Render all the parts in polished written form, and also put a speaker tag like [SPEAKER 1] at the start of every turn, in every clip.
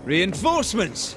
[SPEAKER 1] Reinforcements!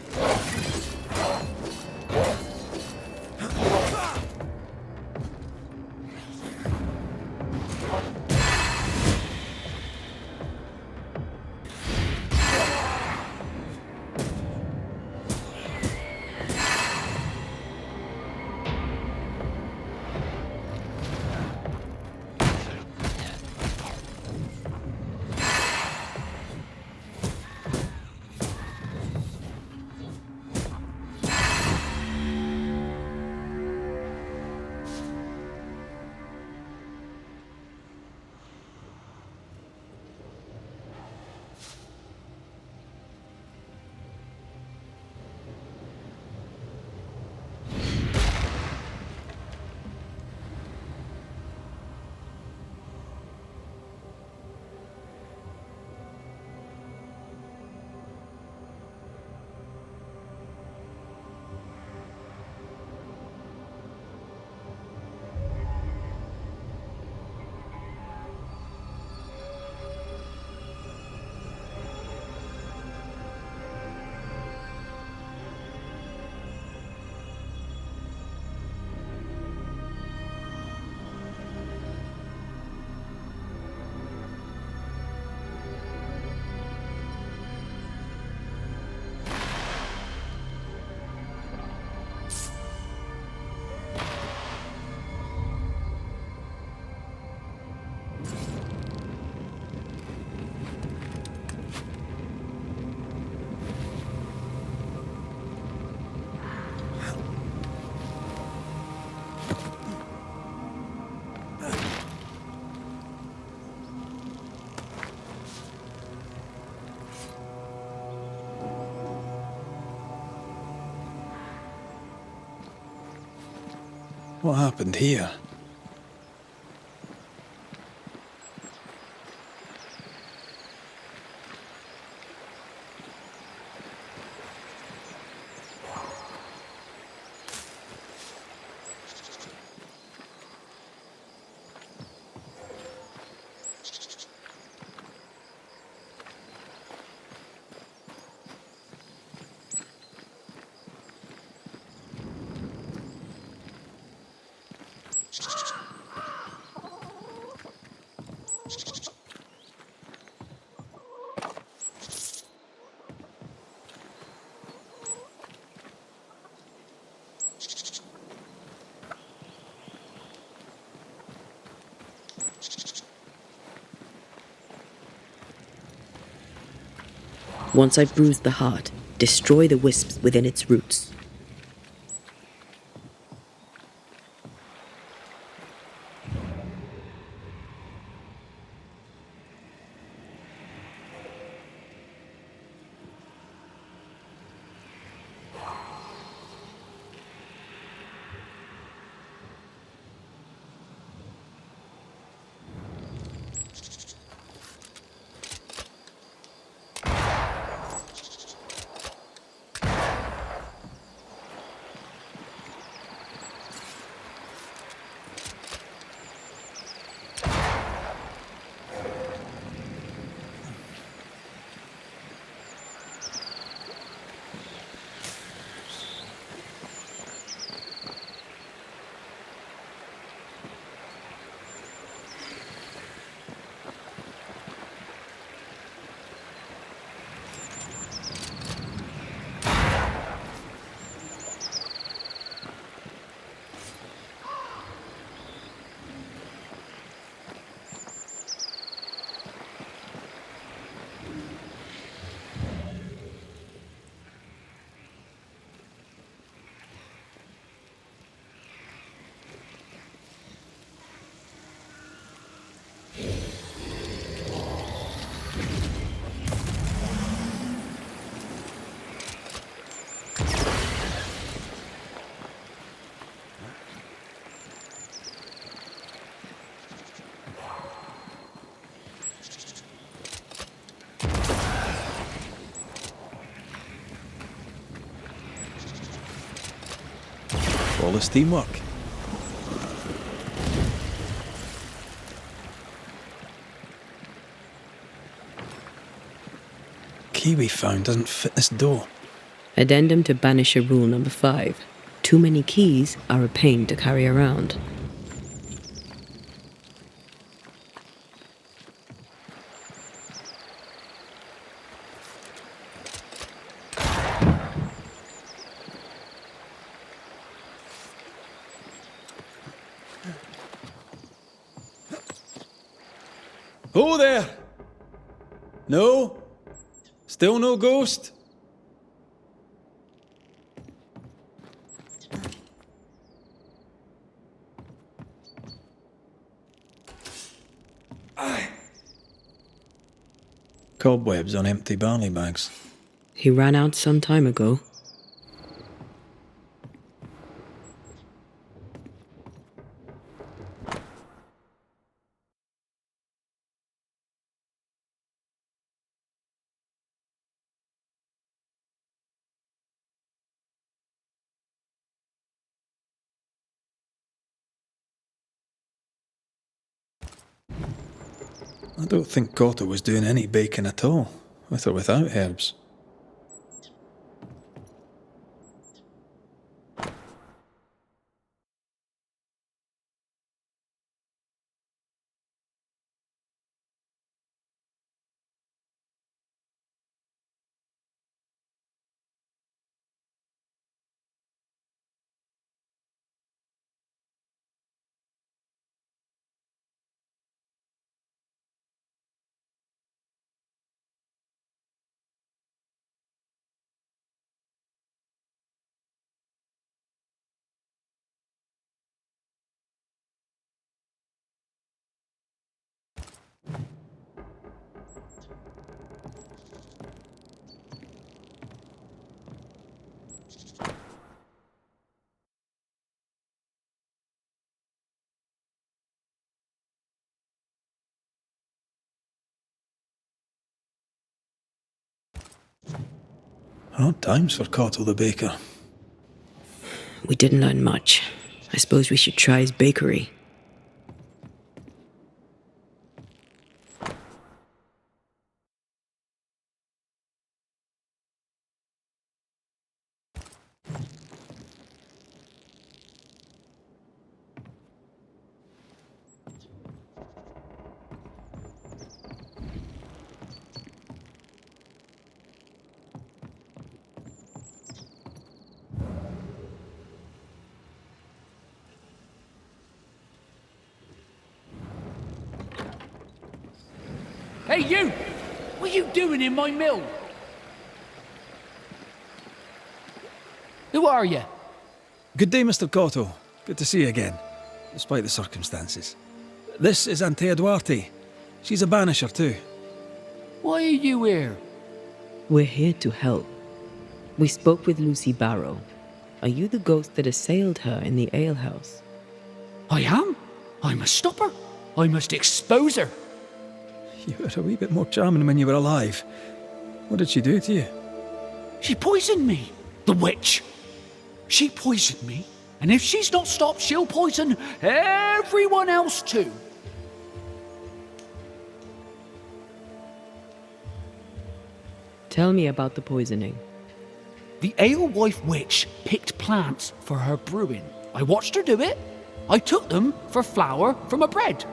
[SPEAKER 1] What happened here?
[SPEAKER 2] Once I bruise the heart, destroy the wisps within its roots.
[SPEAKER 1] Flawless teamwork. key we found doesn't fit this door.
[SPEAKER 2] Addendum to Banisher Rule number 5. Too many keys are a pain to carry around.
[SPEAKER 1] Oh there! No? Still no ghost? Aye. Cobwebs on empty barley bags.
[SPEAKER 2] He ran out some time ago.
[SPEAKER 1] I don't think Cotto was doing any baking at all, with or without herbs. Hard times for Cotto the baker.
[SPEAKER 2] We didn't learn much. I suppose we should try his bakery.
[SPEAKER 3] Hey, you! What are you doing in my mill? Who are you?
[SPEAKER 1] Good day, Mr. Cotto. Good to see you again, despite the circumstances. This is Antea Duarte. She's a banisher too.
[SPEAKER 3] Why are you here?
[SPEAKER 2] We're here to help. We spoke with Lucy Barrow. Are you the ghost that assailed her in the alehouse?
[SPEAKER 3] I am. I must stop her. I must expose her.
[SPEAKER 1] You were a wee bit more charming when you were alive. What did she do to you?
[SPEAKER 3] She poisoned me. The witch. She poisoned me. And if she's not stopped, she'll poison everyone else too.
[SPEAKER 2] Tell me about the poisoning.
[SPEAKER 3] The alewife witch picked plants for her brewing. I watched her do it. I took them for flour for my bread.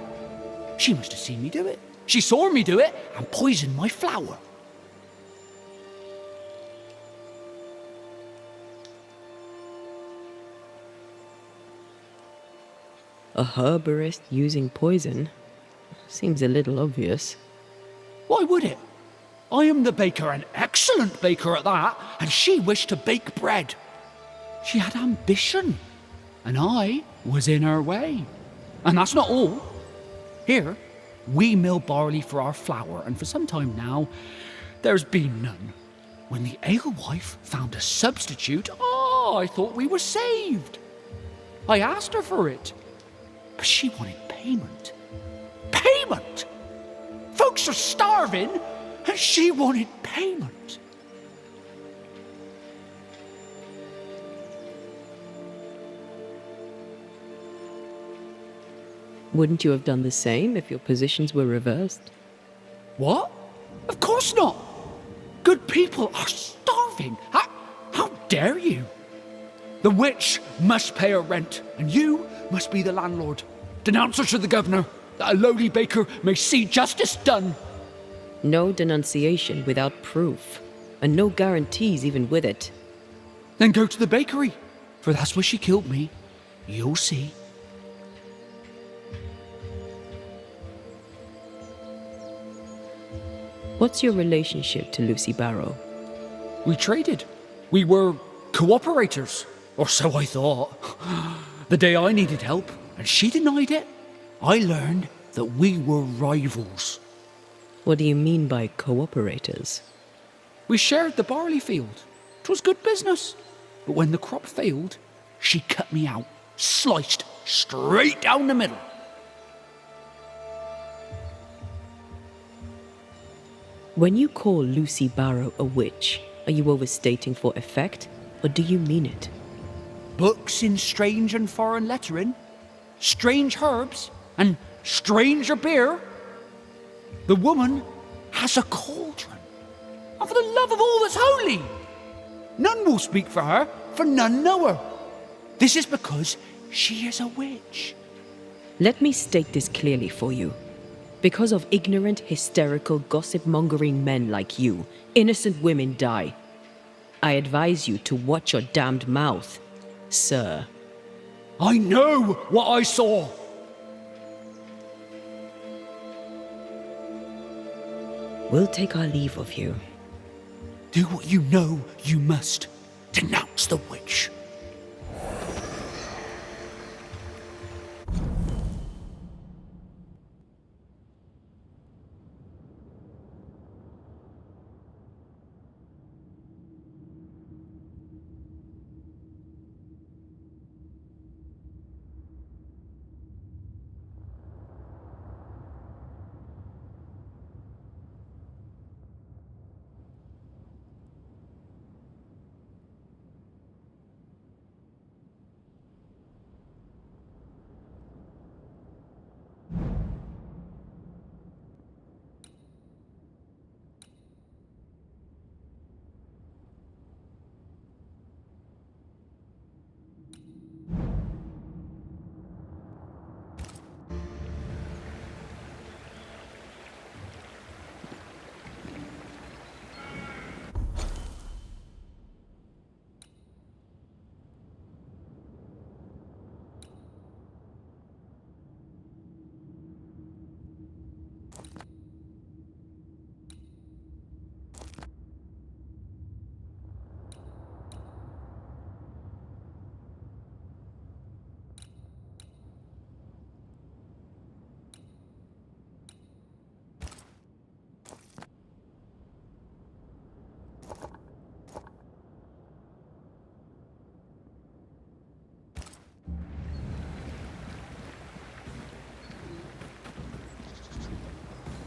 [SPEAKER 3] She must have seen me do it. She saw me do it and poisoned my flour.
[SPEAKER 2] A herborist using poison? Seems a little obvious.
[SPEAKER 3] Why would it? I am the baker, an excellent baker at that, and she wished to bake bread. She had ambition, and I was in her way. And that's not all. Here, we mill barley for our flour, and for some time now, there's been none. When the alewife found a substitute, I thought we were saved. I asked her for it, but she wanted payment. Payment! Folks are starving, and she wanted payment.
[SPEAKER 2] Wouldn't you have done the same if your positions were reversed?
[SPEAKER 3] What? Of course not. good people are starving. How dare you? The witch must pay her rent, and you must be the landlord. Denounce her to the governor, that a lowly baker may see justice done.
[SPEAKER 2] No denunciation without proof, and no guarantees even with it.
[SPEAKER 3] Then go to the bakery, for that's where she killed me. You'll see.
[SPEAKER 2] What's your relationship to Lucy Barrow?
[SPEAKER 3] We traded. We were cooperators, or so I thought. The day I needed help, and she denied it, I learned that we were rivals.
[SPEAKER 2] What do you mean by cooperators?
[SPEAKER 3] We shared the barley field. 'Twas good business. But when the crop failed, she cut me out, sliced straight down the middle.
[SPEAKER 2] When you call Lucy Barrow a witch, are you overstating for effect, or do you mean it?
[SPEAKER 3] Books in strange and foreign lettering, strange herbs, and stranger beer. The woman has a cauldron, and for the love of all that's holy, none will speak for her, for none know her. This is because she is a witch.
[SPEAKER 2] Let me state this clearly for you. Because of ignorant, hysterical, gossip-mongering men like you, innocent women die. I advise you to watch your damned mouth, sir.
[SPEAKER 3] I know what I saw.
[SPEAKER 2] We'll take our leave of you.
[SPEAKER 3] Do what you know you must. Denounce the witch.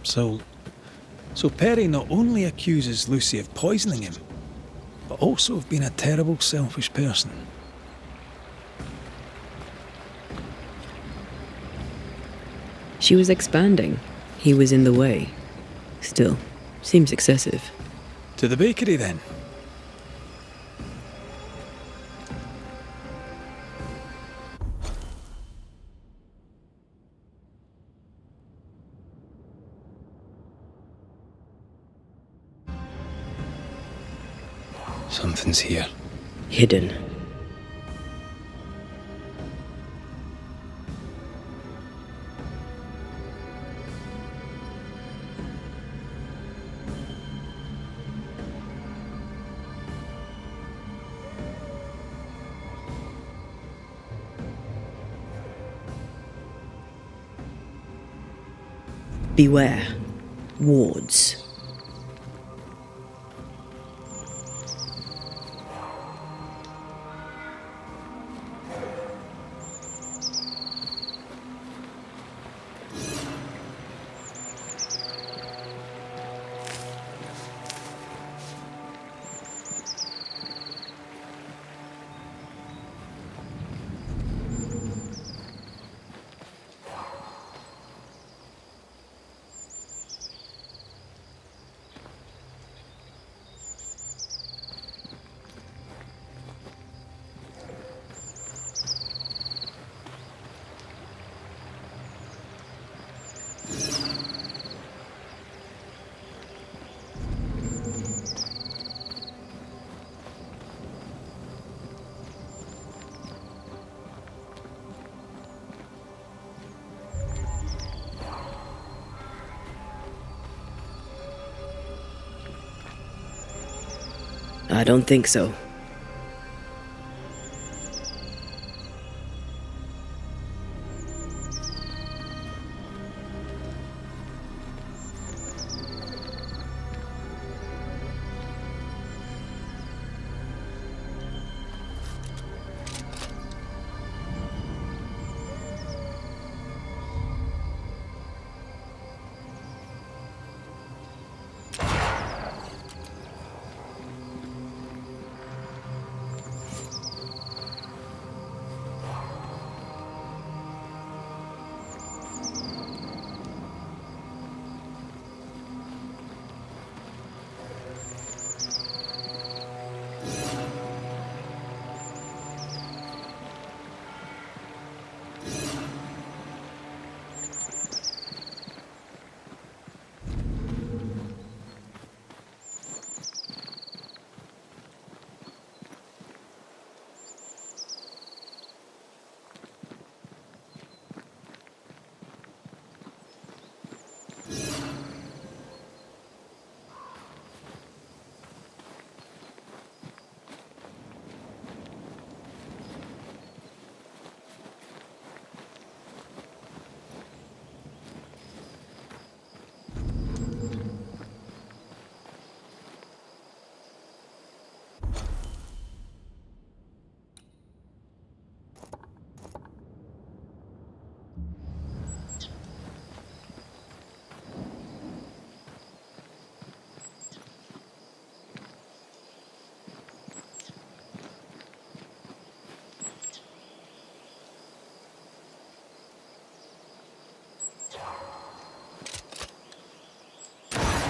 [SPEAKER 1] So Perry not only accuses Lucy of poisoning him, but also of being a terrible, selfish person.
[SPEAKER 2] She was expanding. He was in the way. Still, seems excessive.
[SPEAKER 1] To the bakery, then. Something's here.
[SPEAKER 2] Hidden. Beware. Wards. I don't think so.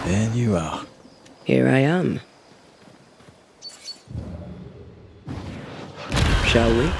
[SPEAKER 1] There you are.
[SPEAKER 2] Here I am. Shall we?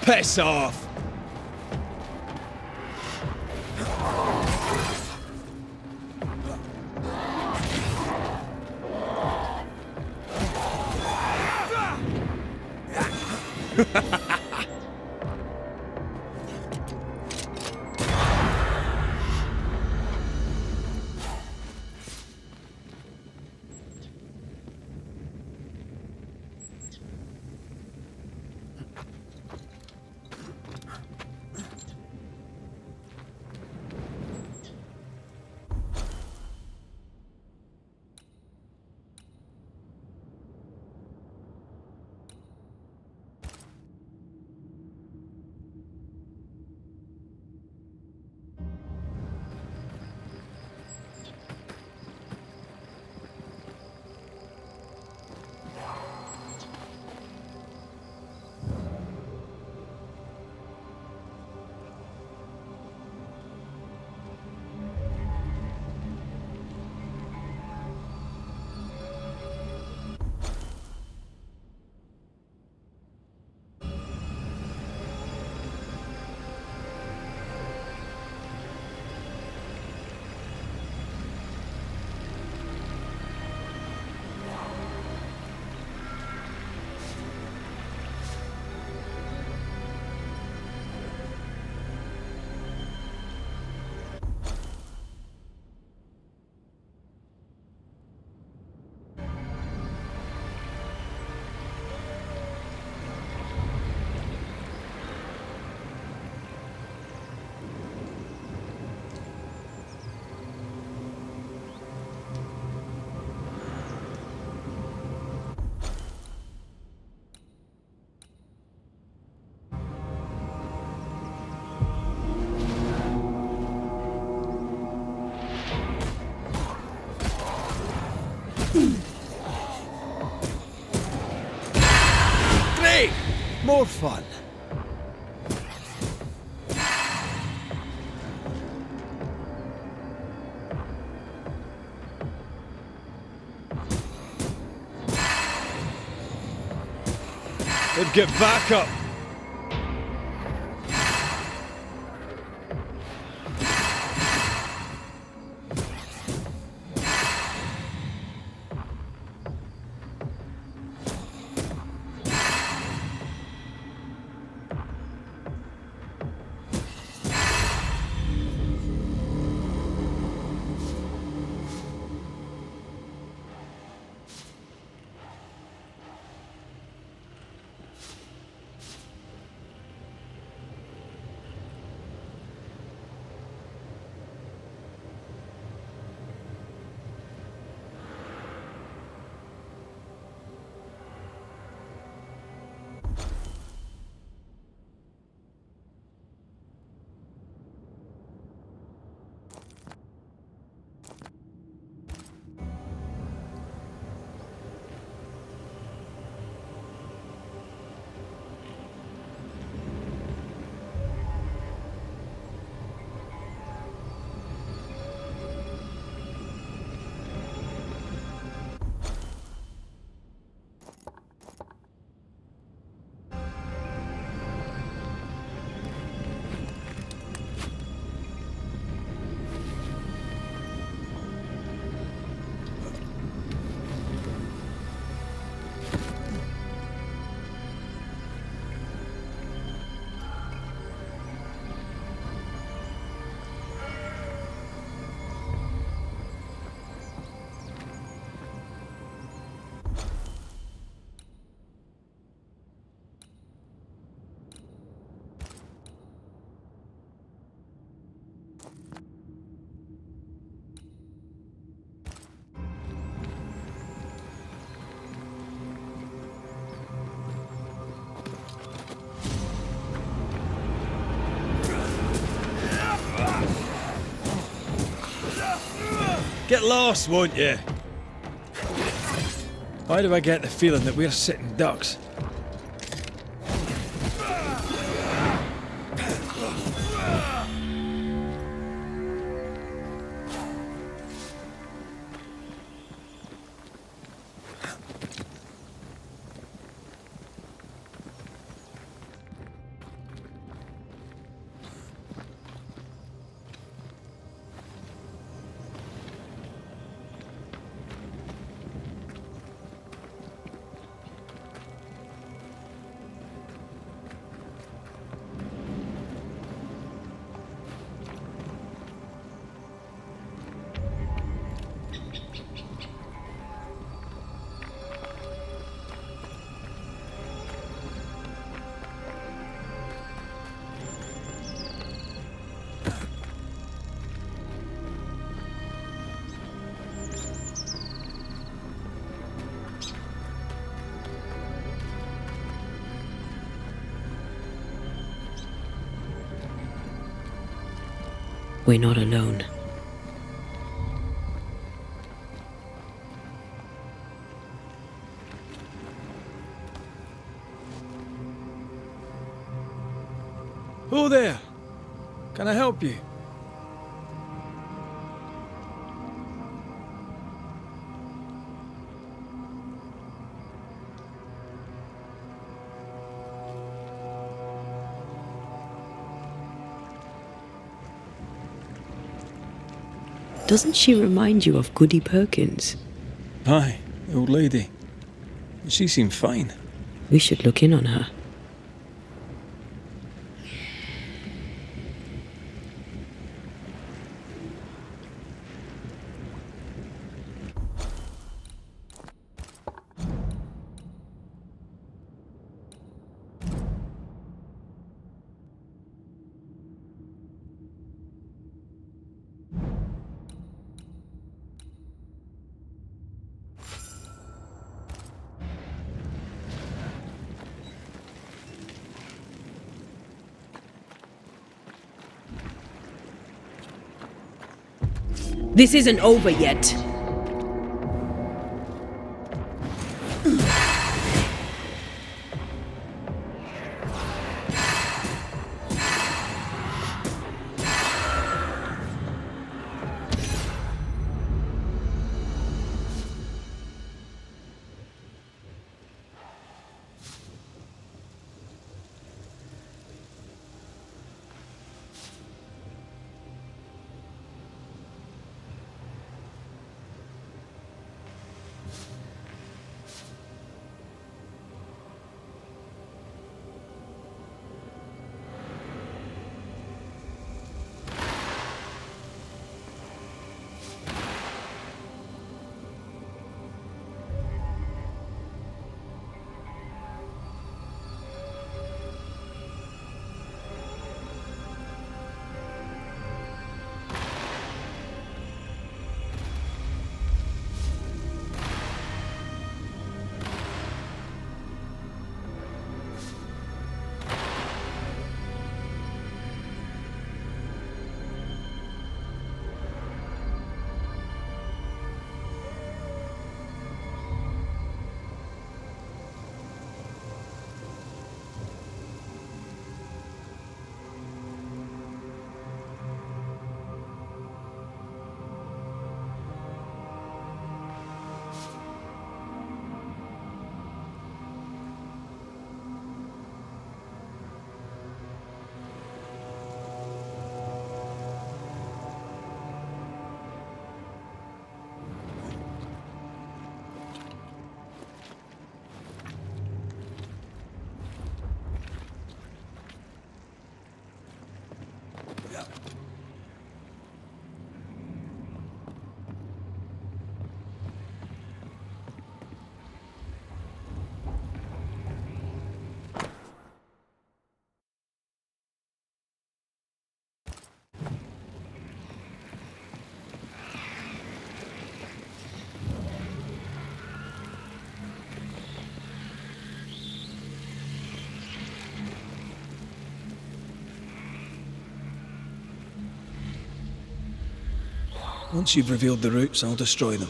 [SPEAKER 1] Piss off! More fun. Let's get back up. Get lost, won't you? Why do I get the feeling that we're sitting ducks?
[SPEAKER 2] We're not alone.
[SPEAKER 1] Who there? Can I help you?
[SPEAKER 2] Doesn't she remind you of Goody Perkins?
[SPEAKER 1] Aye, the old lady. She seemed fine.
[SPEAKER 2] We should look in on her. This isn't over yet.
[SPEAKER 1] Once you've revealed the roots, I'll destroy them.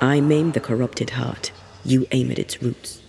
[SPEAKER 2] I maim the corrupted heart. You aim at its roots.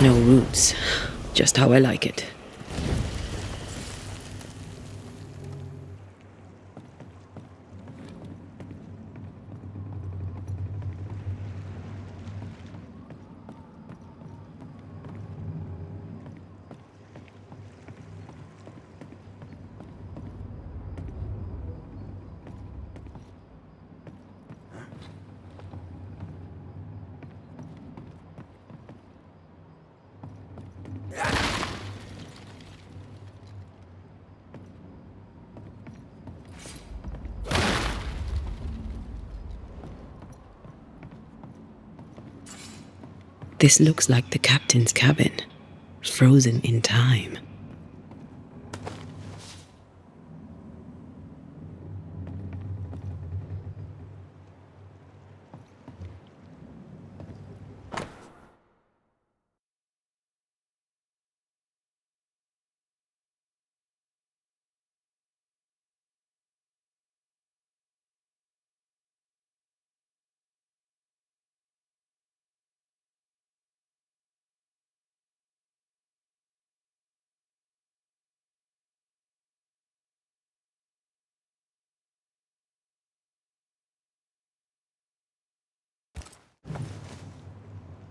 [SPEAKER 2] No roots. Just how I like it. This looks like the captain's cabin, frozen in time.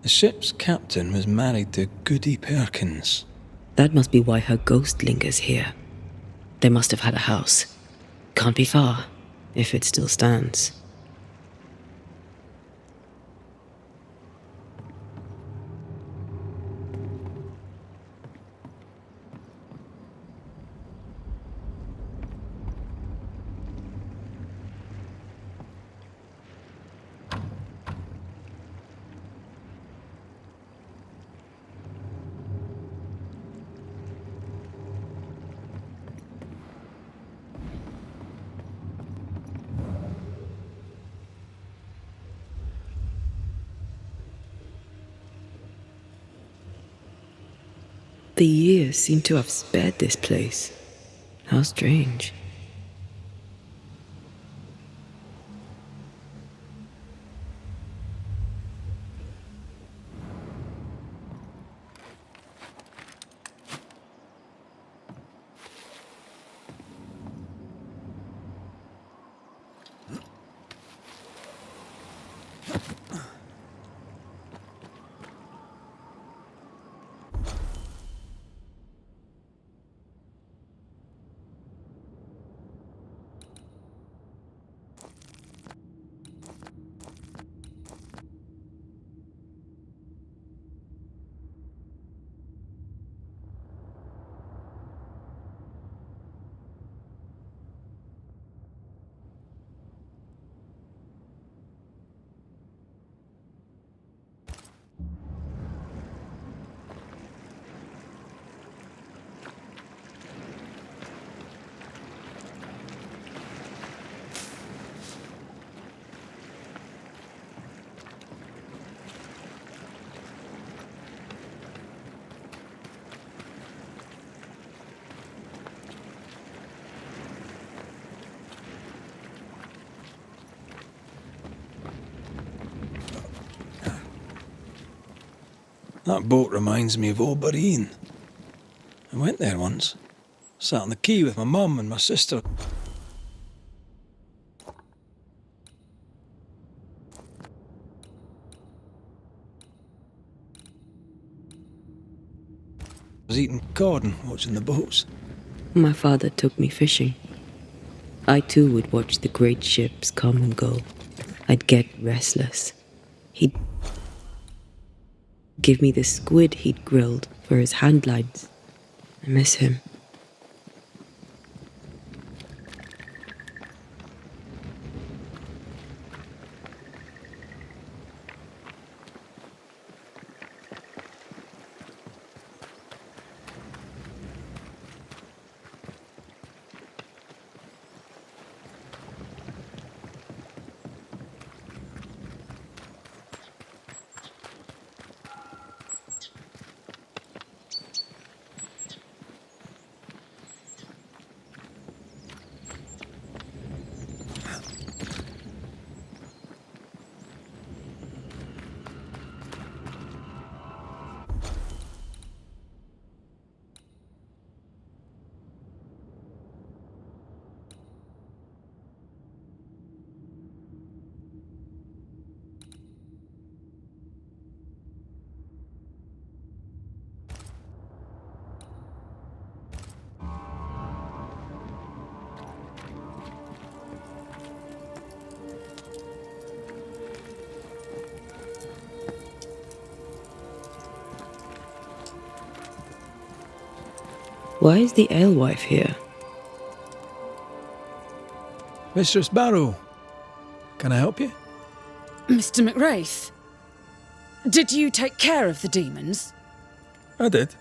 [SPEAKER 1] The ship's captain was married to Goody Perkins.
[SPEAKER 2] That must be why her ghost lingers here. They must have had a house. Can't be far, if it still stands. The years seem to have spared this place. How strange.
[SPEAKER 1] That boat reminds me of Old Bareen. I went there once. Sat on the quay with my mum and my sister. I was eating cod and watching the boats.
[SPEAKER 2] My father took me fishing. I too would watch the great ships come and go. I'd get restless. He'd give me the squid he'd grilled for his handlines. I miss him. Why is the alewife here?
[SPEAKER 1] Mistress Barrow, can I help you?
[SPEAKER 4] Mr. McWraith, did you take care of the demons?
[SPEAKER 1] I did.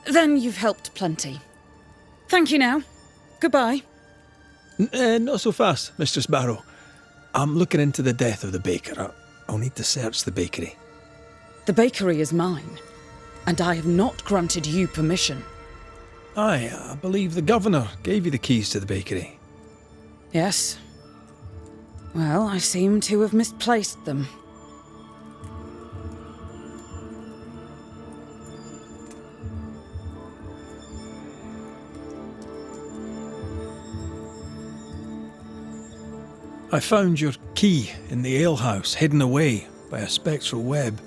[SPEAKER 4] Then you've helped plenty. Thank you now. Goodbye.
[SPEAKER 1] Not so fast, Mistress Barrow. I'm looking into the death of the baker. I'll need to search the bakery.
[SPEAKER 4] The bakery is mine, and I have not granted you permission.
[SPEAKER 1] Aye, I believe the governor gave you the keys to the bakery.
[SPEAKER 4] Yes. Well, I seem to have misplaced them.
[SPEAKER 1] I found your key in the alehouse, hidden away by a spectral web.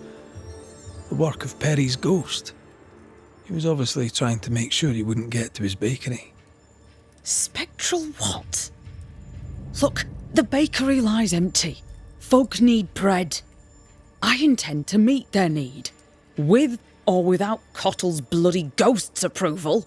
[SPEAKER 1] The work of Perry's ghost. He was obviously trying to make sure he wouldn't get to his bakery.
[SPEAKER 4] Spectral what? Look, the bakery lies empty. Folk need bread. I intend to meet their need, with or without Cottle's bloody ghost's approval.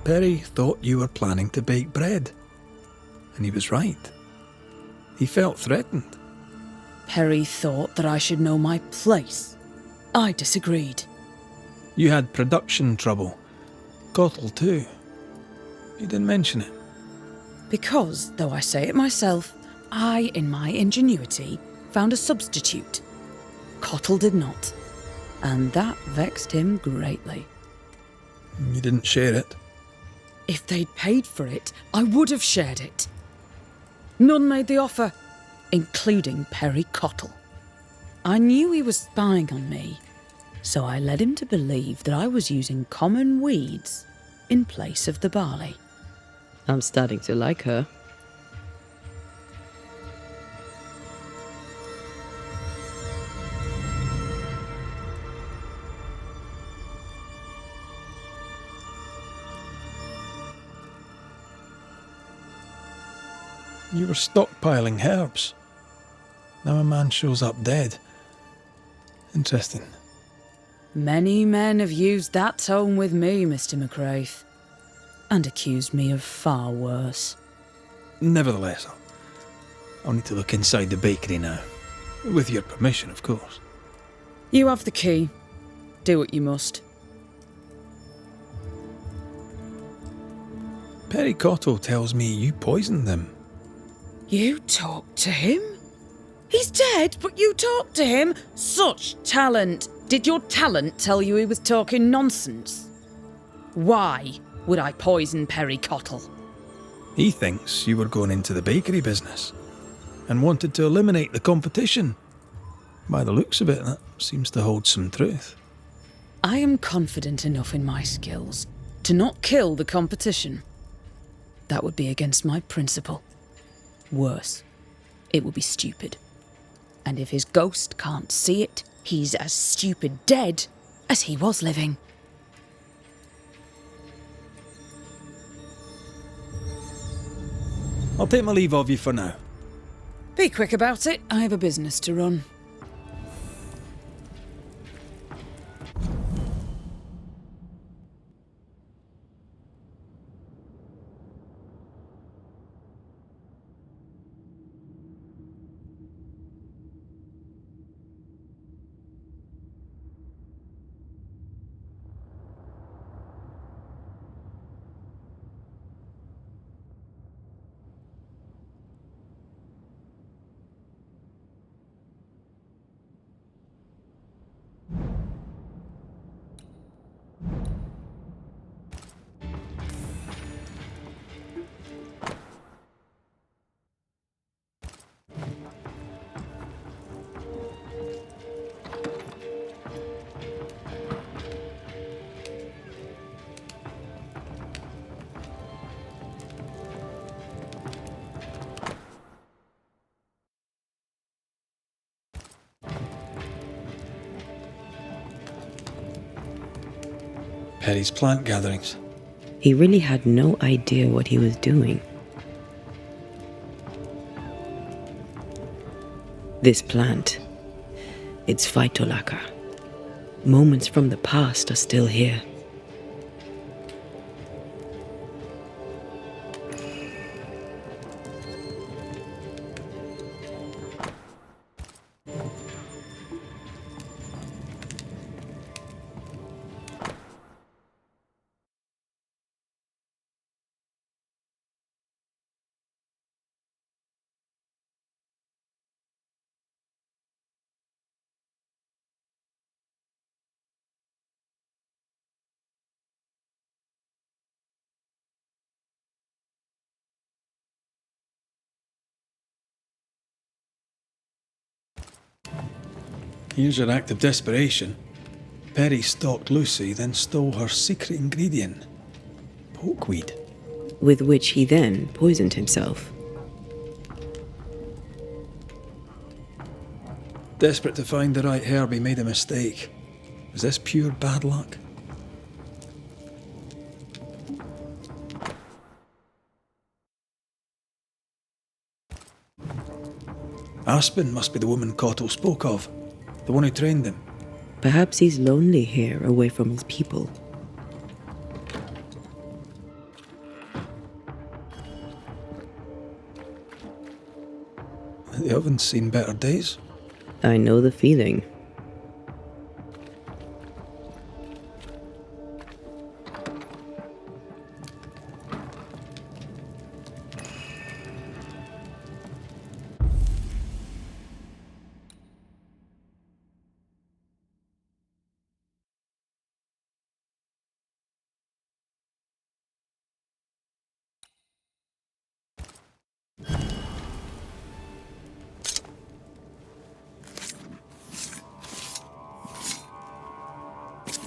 [SPEAKER 1] Perry thought you were planning to bake bread. And he was right. He felt threatened.
[SPEAKER 4] Perry thought that I should know my place. I disagreed.
[SPEAKER 1] You had production trouble. Cottle too. You didn't mention it.
[SPEAKER 4] Because, though I say it myself, I, in my ingenuity, found a substitute. Cottle did not. And that vexed him greatly.
[SPEAKER 1] You didn't share it.
[SPEAKER 4] If they'd paid for it, I would have shared it. None made the offer, including Perry Cottle. I knew he was spying on me, so I led him to believe that I was using common weeds in place of the barley.
[SPEAKER 2] I'm starting to like her.
[SPEAKER 1] You were stockpiling herbs. Now a man shows up dead. Interesting.
[SPEAKER 4] Many men have used that tone with me, Mr. McWraith, and accused me of far worse.
[SPEAKER 1] Nevertheless, I'll need to look inside the bakery now. With your permission, of course.
[SPEAKER 4] You have the key. Do what you must.
[SPEAKER 1] Perry Cottle tells me you poisoned them.
[SPEAKER 4] You talked to him? He's dead, but you talked to him? Such talent! Did your talent tell you he was talking nonsense? Why? would I poison Perry Cottle.
[SPEAKER 1] He thinks you were going into the bakery business and wanted to eliminate the competition. By the looks of it, that seems to hold some truth.
[SPEAKER 4] I am confident enough in my skills to not kill the competition. That would be against my principle. Worse, it would be stupid. And if his ghost can't see it, he's as stupid dead as he was living.
[SPEAKER 1] I'll take my leave of you for now.
[SPEAKER 4] Be quick about it. I have a business to run.
[SPEAKER 1] Perry's plant gatherings.
[SPEAKER 2] He really had no idea what he was doing. This plant, it's phytolacca. Moments from the past are still here.
[SPEAKER 1] Here's your act of desperation. Perry stalked Lucy, then stole her secret ingredient, pokeweed.
[SPEAKER 2] With which he then poisoned himself.
[SPEAKER 1] Desperate to find the right herb, he made a mistake. Was this pure bad luck? Aspen must be the woman Cottle spoke of, the one who trained him.
[SPEAKER 2] Perhaps he's lonely here, away from his people.
[SPEAKER 1] The oven's seen better days.
[SPEAKER 2] I know the feeling.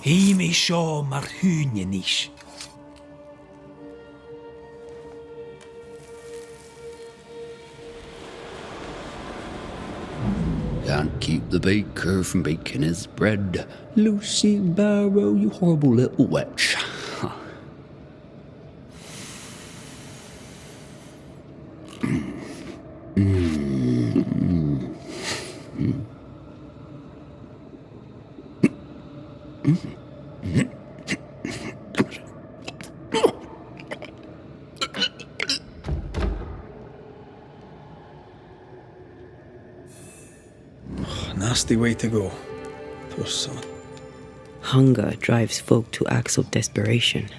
[SPEAKER 1] He me shaw mar húnjenish.
[SPEAKER 3] Can't keep the baker from baking his bread. Lucy Barrow, you horrible little witch.
[SPEAKER 1] Nasty way to go. Poor son.
[SPEAKER 2] Hunger drives folk to acts of desperation.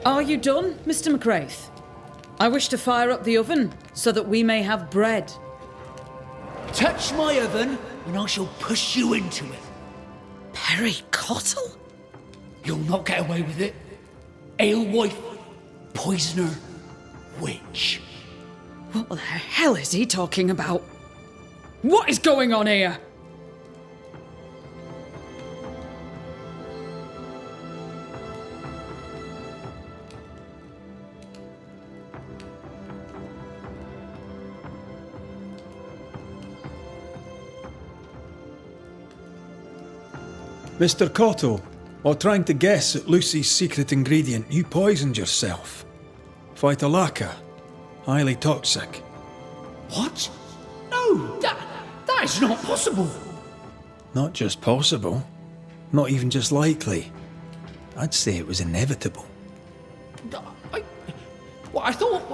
[SPEAKER 4] Are you done, Mr. McCraith? I wish to fire up the oven so that we may have bread.
[SPEAKER 3] Touch my oven, and I shall push you into it.
[SPEAKER 4] Perry Cottle?
[SPEAKER 3] You'll not get away with it. Alewife, poisoner, witch.
[SPEAKER 4] What the hell is he talking about? What is going on here?
[SPEAKER 1] Mr. Cotto, while trying to guess at Lucy's secret ingredient, you poisoned yourself. Phytolacca, highly toxic.
[SPEAKER 3] What? No, that is not possible.
[SPEAKER 1] Not just possible, not even just likely. I'd say it was inevitable.
[SPEAKER 3] I thought...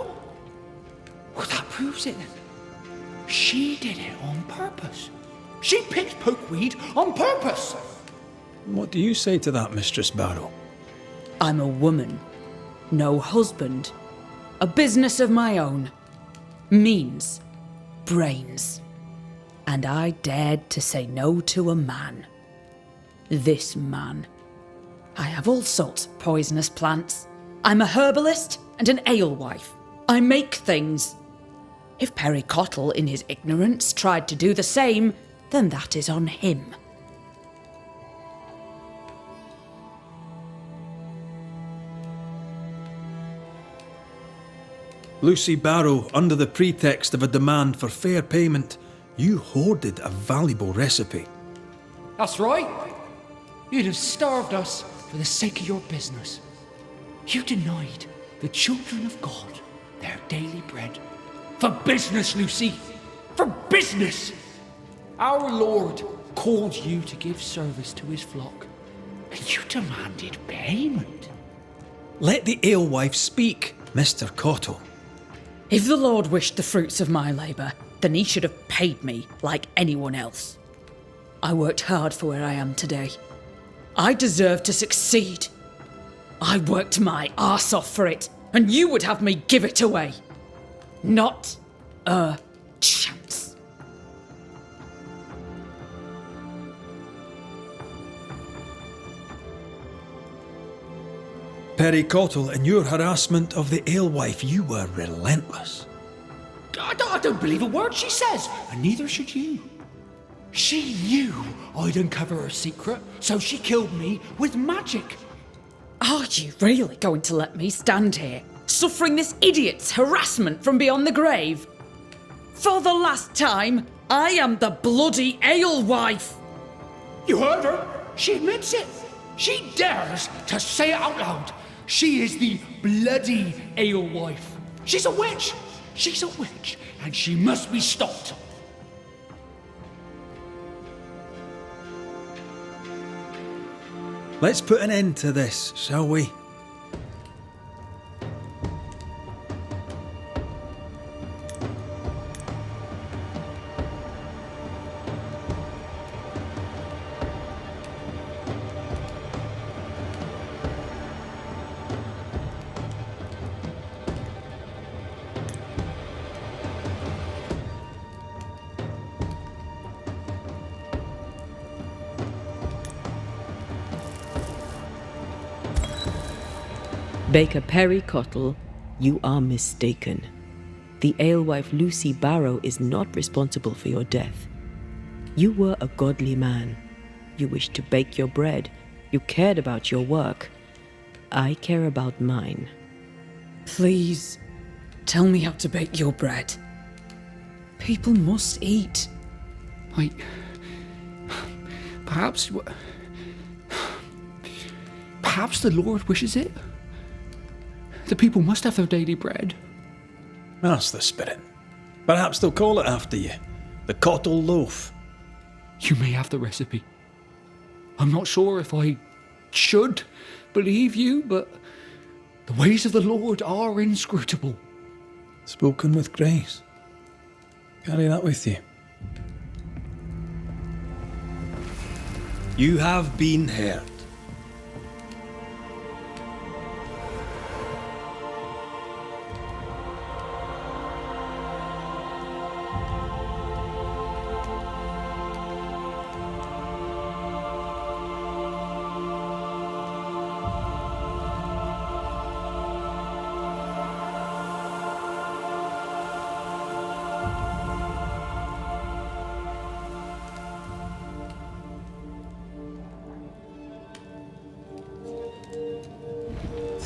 [SPEAKER 3] Well, that proves it then. She did it on purpose. She picked pokeweed on purpose.
[SPEAKER 1] What do you say to that, Mistress Barrow?
[SPEAKER 4] I'm a woman, no husband. A business of my own. Means, brains. And I dared to say no to a man. This man. I have all sorts of poisonous plants. I'm a herbalist and an alewife. I make things. If Perry Cottle, in his ignorance, tried to do the same, then that is on him.
[SPEAKER 1] Lucy Barrow, under the pretext of a demand for fair payment, you hoarded a valuable recipe.
[SPEAKER 3] That's right. You'd have starved us for the sake of your business. You denied the children of God their daily bread. For business, Lucy. For business. Our Lord called you to give service to his flock, and you demanded payment.
[SPEAKER 1] Let the alewife speak, Mr. Cottle.
[SPEAKER 4] If the Lord wished the fruits of my labour, then he should have paid me like anyone else. I worked hard for where I am today. I deserve to succeed. I worked my arse off for it, and you would have me give it away. Not a chance.
[SPEAKER 1] Perry Cottle, in your harassment of the alewife, you were relentless.
[SPEAKER 3] I don't believe a word she says, and neither should you. She knew I'd uncover her secret, so she killed me with magic.
[SPEAKER 4] Are you really going to let me stand here, suffering this idiot's harassment from beyond the grave? For the last time, I am the bloody alewife.
[SPEAKER 3] You heard her. She admits it. She dares to say it out loud. She is the bloody alewife. She's a witch. She's a witch, and she must be stopped.
[SPEAKER 1] Let's put an end to this, shall we?
[SPEAKER 2] Baker Perry Cottle, you are mistaken. The alewife Lucy Barrow is not responsible for your death. You were a godly man. You wished to bake your bread. You cared about your work. I care about mine.
[SPEAKER 4] Please, tell me how to bake your bread. People must eat.
[SPEAKER 3] Perhaps the Lord wishes it. The people must have their daily bread.
[SPEAKER 1] That's the spirit. Perhaps they'll call it after you. The Cottle Loaf.
[SPEAKER 3] You may have the recipe. I'm not sure if I should believe you, but the ways of the Lord are inscrutable.
[SPEAKER 1] Spoken with grace. Carry that with you. You have been heard.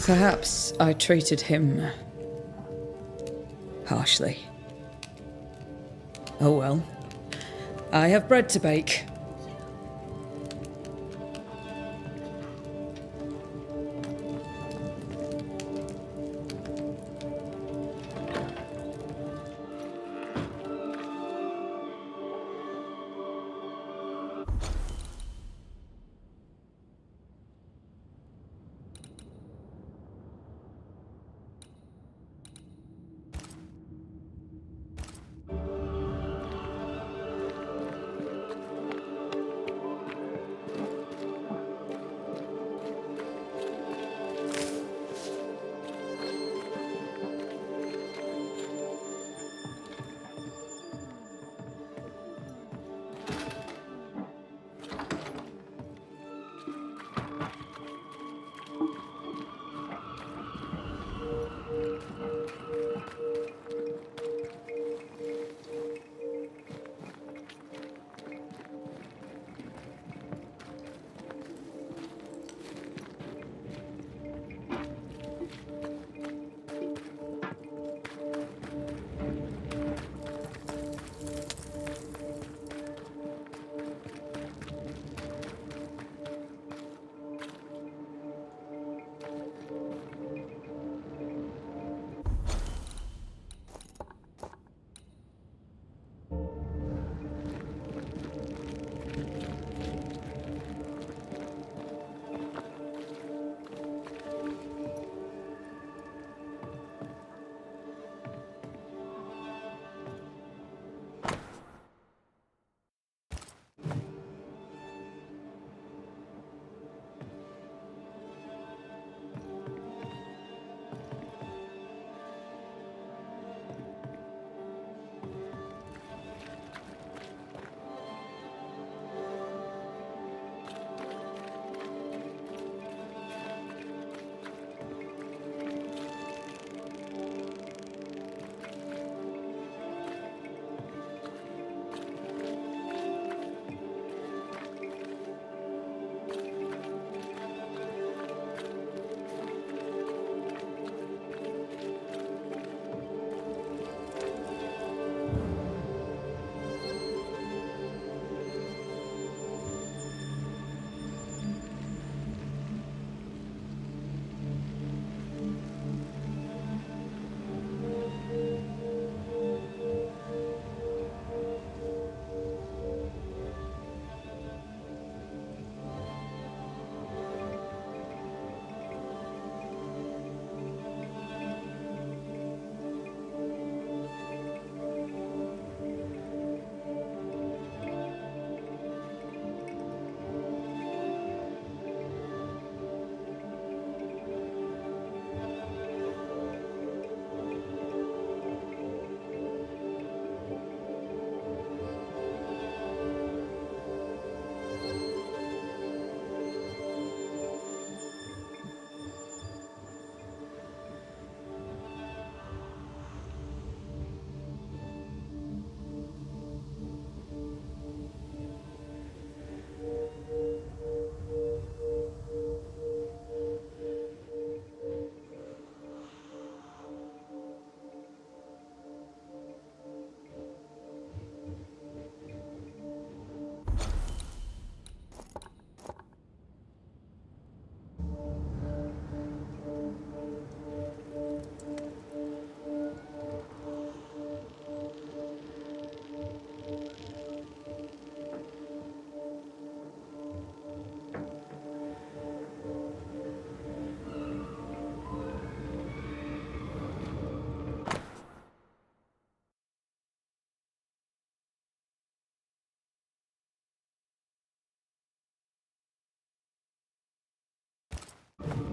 [SPEAKER 4] Perhaps I treated him harshly. Oh well. I have bread to bake.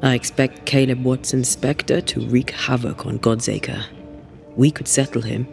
[SPEAKER 2] I expect Caleb Watson's spectre to wreak havoc on Godsacre. We could settle him.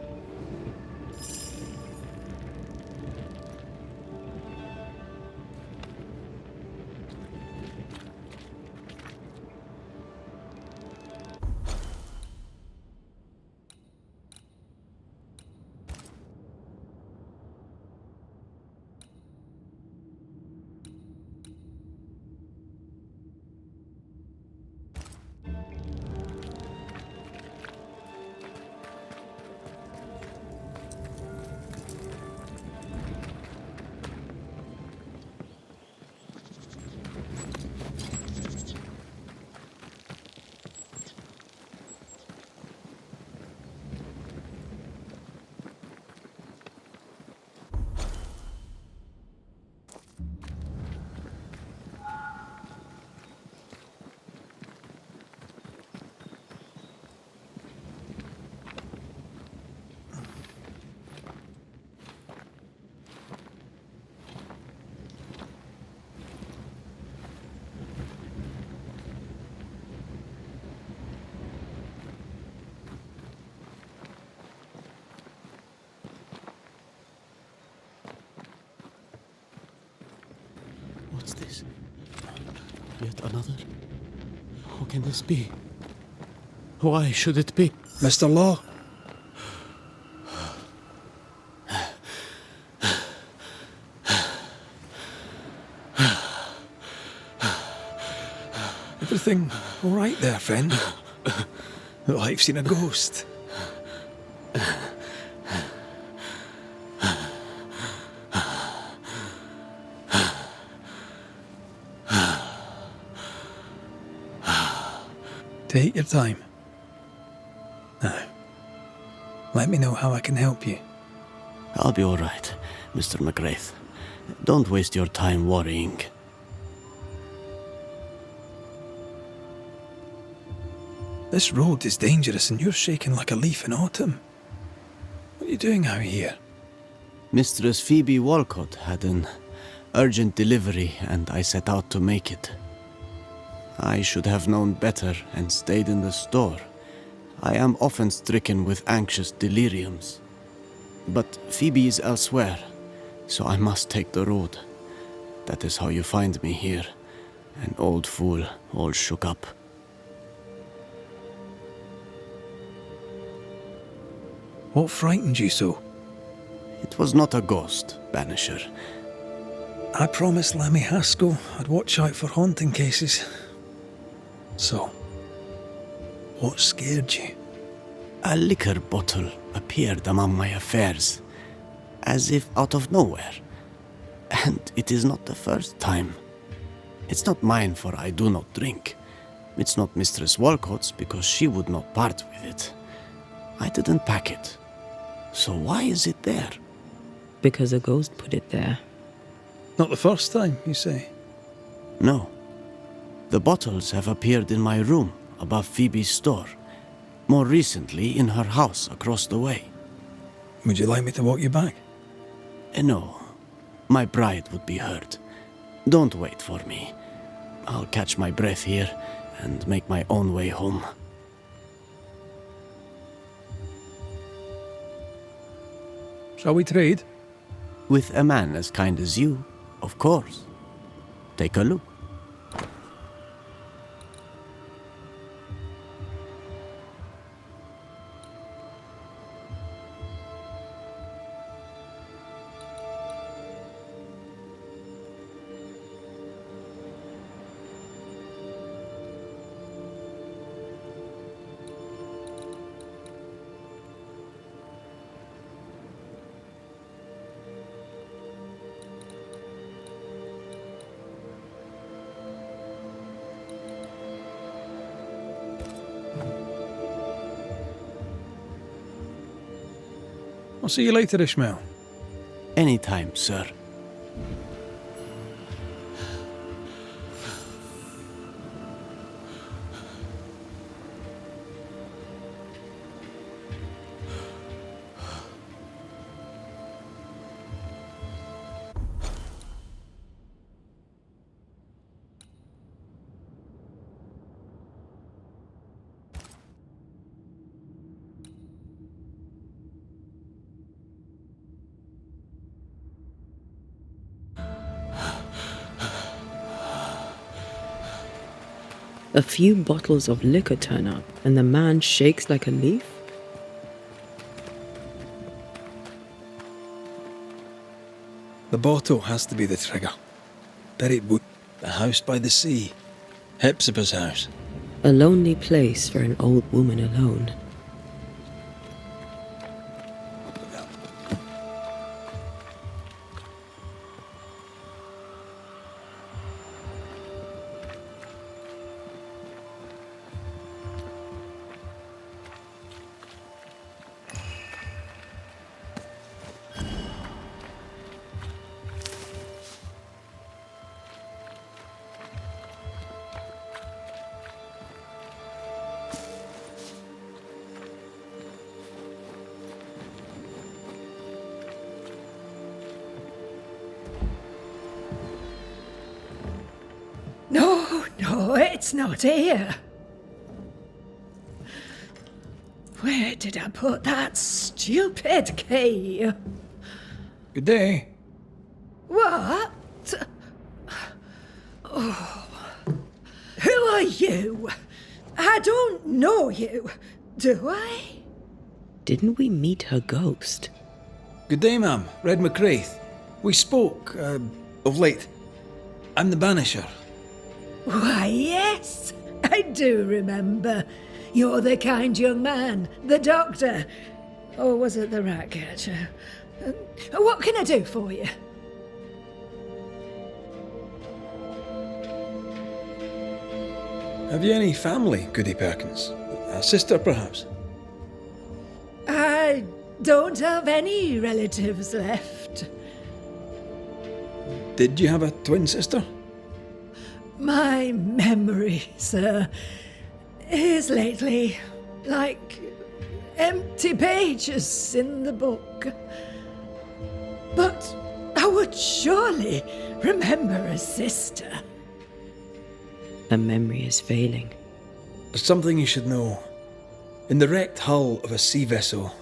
[SPEAKER 5] this? Yet another? How can this be? Why should it be?
[SPEAKER 1] Mr. Law? Everything all right there, friend? Look like you've seen a ghost. Take your time. Now, let me know how I can help you.
[SPEAKER 5] I'll be all right, Mr. McGrath. Don't waste your time worrying.
[SPEAKER 1] This road is dangerous and you're shaking like a leaf in autumn. What are you doing out here?
[SPEAKER 5] Mistress Phoebe Walcott had an urgent delivery and I set out to make it. I should have known better and stayed in the store. I am often stricken with anxious deliriums. But Phoebe is elsewhere, so I must take the road. That is how you find me here, an old fool, all shook up.
[SPEAKER 1] What frightened you so?
[SPEAKER 5] It was not a ghost, Banisher.
[SPEAKER 1] I promised Lemmy Haskell I'd watch out for haunting cases. So, what scared you?
[SPEAKER 5] A liquor bottle appeared among my affairs, as if out of nowhere. And it is not the first time. It's not mine, for I do not drink. It's not Mistress Walcott's, because she would not part with it. I didn't pack it. So why is it there?
[SPEAKER 2] Because a ghost put it there.
[SPEAKER 1] Not the first time, you say?
[SPEAKER 5] No. The bottles have appeared in my room above Phoebe's store. More recently, in her house across the way.
[SPEAKER 1] Would you like me to walk you back?
[SPEAKER 5] No. My bride would be hurt. Don't wait for me. I'll catch my breath here and make my own way home.
[SPEAKER 1] Shall we trade?
[SPEAKER 5] With a man as kind as you, of course. Take a look.
[SPEAKER 1] I'll see you later, Ishmael.
[SPEAKER 5] Anytime, sir.
[SPEAKER 2] A few bottles of liquor turn up, and the man shakes like a leaf?
[SPEAKER 1] The bottle has to be the trigger. Buried wood, a house by the sea. Hepzibah's house.
[SPEAKER 2] A lonely place for an old woman alone.
[SPEAKER 6] No, it's not here. Where did I put that stupid key?
[SPEAKER 1] Good day.
[SPEAKER 6] What? Who are you? I don't know you, do I?
[SPEAKER 2] Didn't we meet her ghost?
[SPEAKER 1] Good day, ma'am. Red McCraith. We spoke, of late. I'm the Banisher.
[SPEAKER 6] Why, yes, I do remember. You're the kind young man, the doctor. Or was it the rat catcher? What can I do for you?
[SPEAKER 1] Have you any family, Goody Perkins? A sister, perhaps?
[SPEAKER 6] I don't have any relatives left.
[SPEAKER 1] Did you have a twin sister?
[SPEAKER 6] My memory, sir, is lately like empty pages in the book. But I would surely remember a sister.
[SPEAKER 2] Her memory is failing.
[SPEAKER 1] There's something you should know. In the wrecked hull of a sea vessel,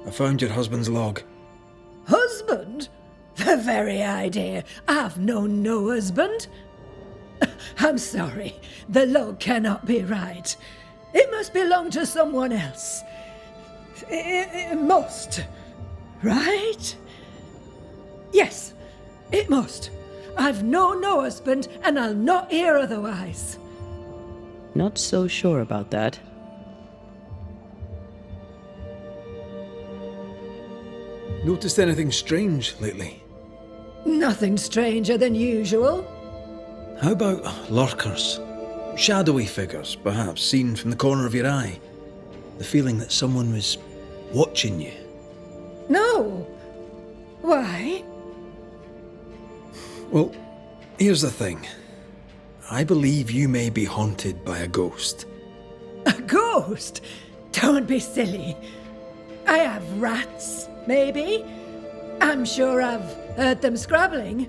[SPEAKER 1] I found your husband's log.
[SPEAKER 6] Husband? The very idea. I've known no husband. I'm sorry. The log cannot be right. It must belong to someone else. It must. Right? Yes, it must. I've known no husband, and I'll not hear otherwise.
[SPEAKER 2] Not so sure about that.
[SPEAKER 1] Noticed anything strange lately?
[SPEAKER 6] Nothing stranger than usual.
[SPEAKER 1] How about lurkers? Shadowy figures, perhaps, seen from the corner of your eye. The feeling that someone was watching you.
[SPEAKER 6] No. Why?
[SPEAKER 1] Well, here's the thing. I believe you may be haunted by a ghost.
[SPEAKER 6] A ghost? Don't be silly. I have rats, maybe. I'm sure I've heard them scrabbling.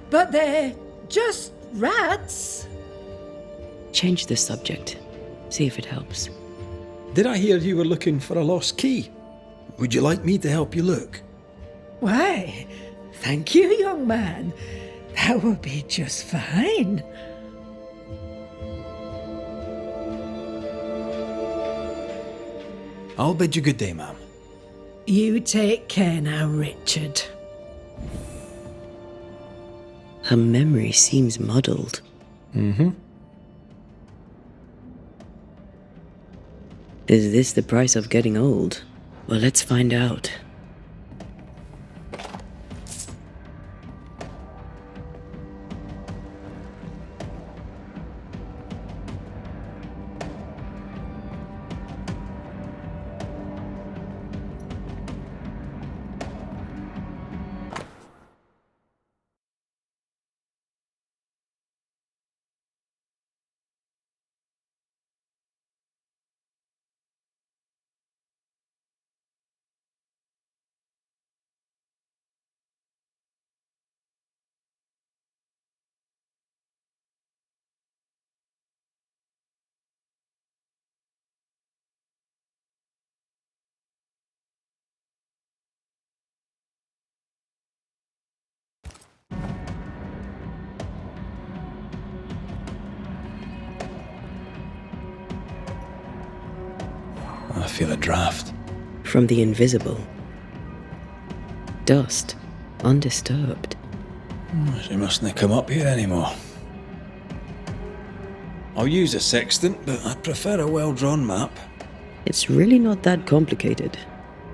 [SPEAKER 6] But they're just rats.
[SPEAKER 2] Change the subject. See if it helps.
[SPEAKER 1] Did I hear you were looking for a lost key? Would you like me to help you look?
[SPEAKER 6] Why, thank you, young man. That would be just fine.
[SPEAKER 1] I'll bid you good day, ma'am.
[SPEAKER 6] You take care now, Richard.
[SPEAKER 2] Her memory seems muddled.
[SPEAKER 1] Mm-hmm.
[SPEAKER 2] Is this the price of getting old? Well, let's find out.
[SPEAKER 1] I feel a draft.
[SPEAKER 2] From the invisible. Dust, undisturbed.
[SPEAKER 1] She mustn't come up here anymore. I'll use a sextant, but I'd prefer a well-drawn map.
[SPEAKER 2] It's really not that complicated.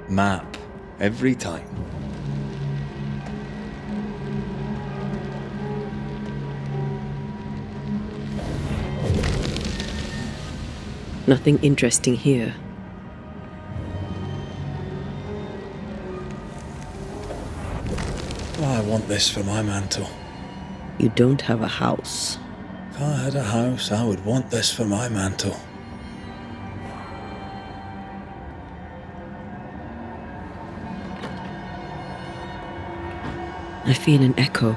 [SPEAKER 1] Map. Every time.
[SPEAKER 2] Nothing interesting here.
[SPEAKER 1] Oh, I want this for my mantle.
[SPEAKER 2] You don't have a house.
[SPEAKER 1] If I had a house, I would want this for my mantle.
[SPEAKER 2] I feel an echo.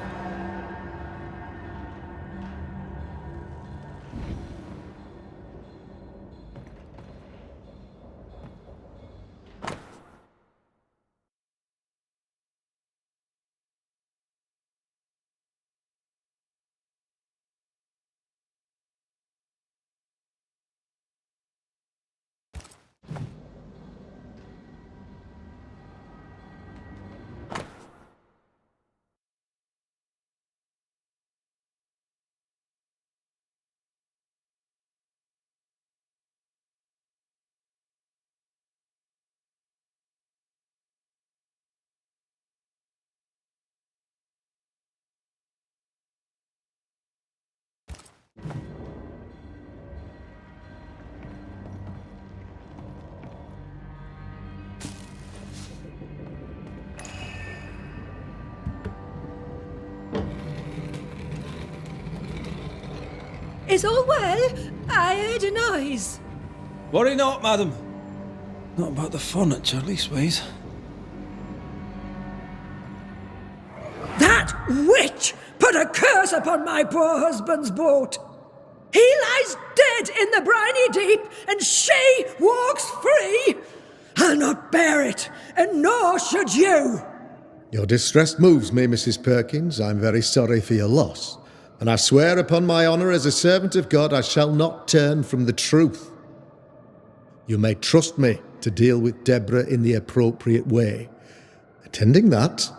[SPEAKER 6] Is all well? I heard a noise.
[SPEAKER 1] Worry not, madam. Not about the furniture, leastways.
[SPEAKER 6] That witch put a curse upon my poor husband's boat. He lies dead in the briny deep, and she walks free. I'll not bear it, and nor should you.
[SPEAKER 7] Your distress moves me, Mrs. Perkins. I'm very sorry for your loss, and I swear upon my honour as a servant of God I shall not turn from the truth. You may trust me to deal with Deborah in the appropriate way. Attending that,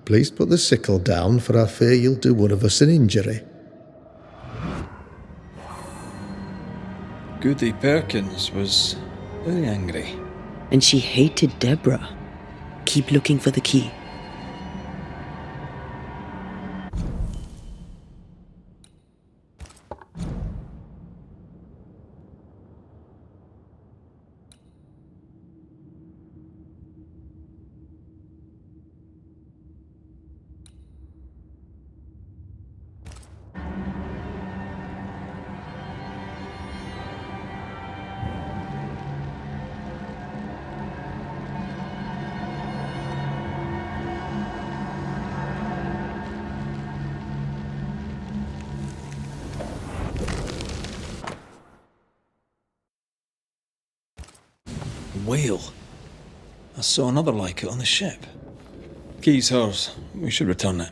[SPEAKER 7] please put the sickle down, for I fear you'll do one of us an injury.
[SPEAKER 1] Goody Perkins was very angry.
[SPEAKER 2] And she hated Deborah. Keep looking for the key.
[SPEAKER 1] Whale. I saw another like it on the ship. Key's hers. We should return it.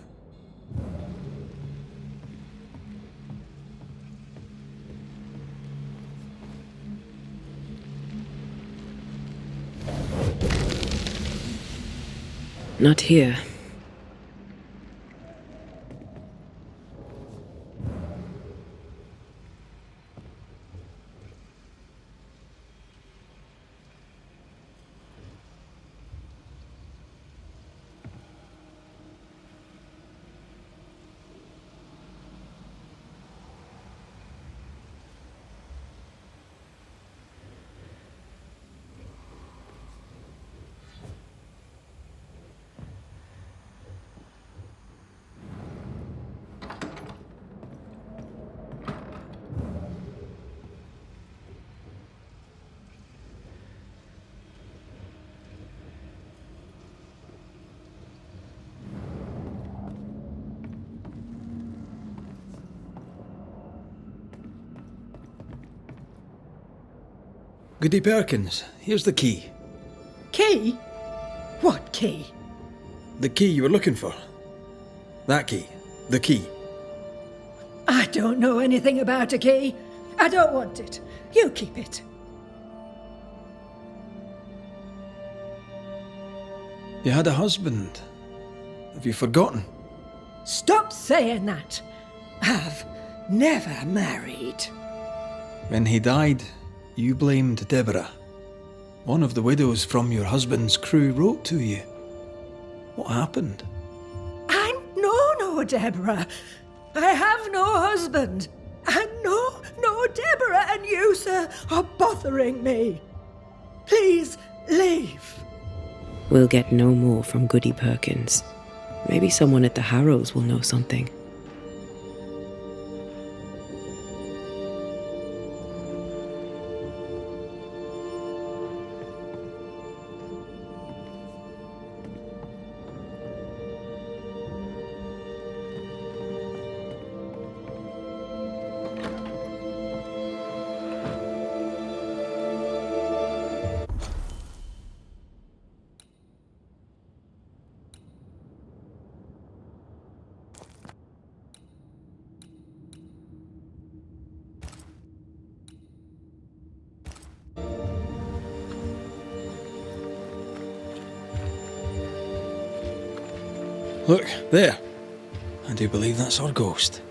[SPEAKER 2] Not here.
[SPEAKER 1] Goody Perkins, here's the key.
[SPEAKER 6] Key? What key?
[SPEAKER 1] The key you were looking for. That key. The key.
[SPEAKER 6] I don't know anything about a key. I don't want it. You keep it.
[SPEAKER 1] You had a husband. Have you forgotten?
[SPEAKER 6] Stop saying that. I've never married.
[SPEAKER 1] When he died, you blamed Deborah. One of the widows from your husband's crew wrote to you. What happened?
[SPEAKER 6] I know no Deborah. I have no husband. I know no Deborah, and you, sir, are bothering me. Please leave.
[SPEAKER 2] We'll get no more from Goody Perkins. Maybe someone at the Harrows will know something.
[SPEAKER 1] Look, there. I do believe that's our ghost.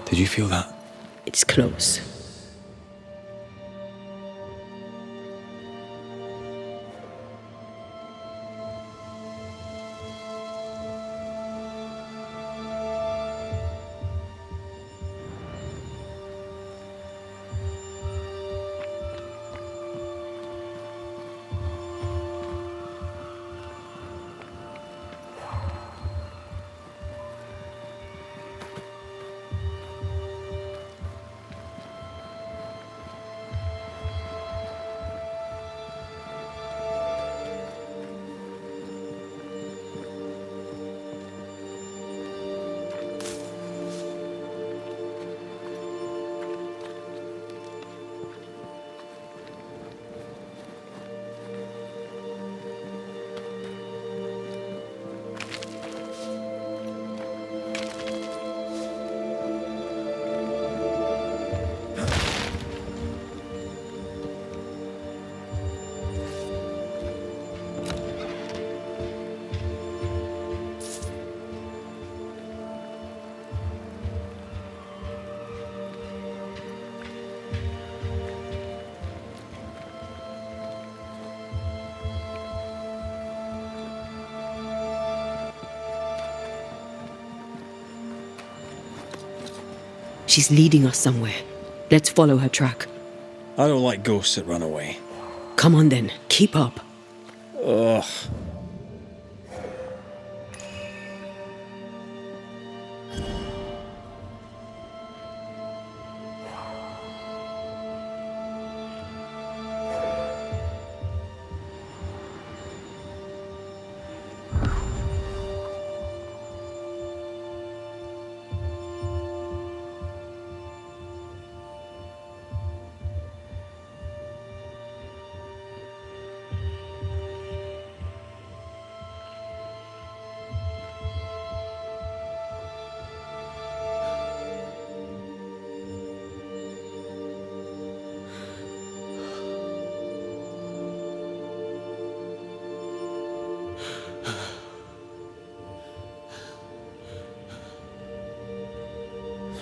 [SPEAKER 1] Did you feel that?
[SPEAKER 2] It's close. She's leading us somewhere. Let's follow her track.
[SPEAKER 1] I don't like ghosts that run away.
[SPEAKER 2] Come on then, keep up.
[SPEAKER 1] Ugh.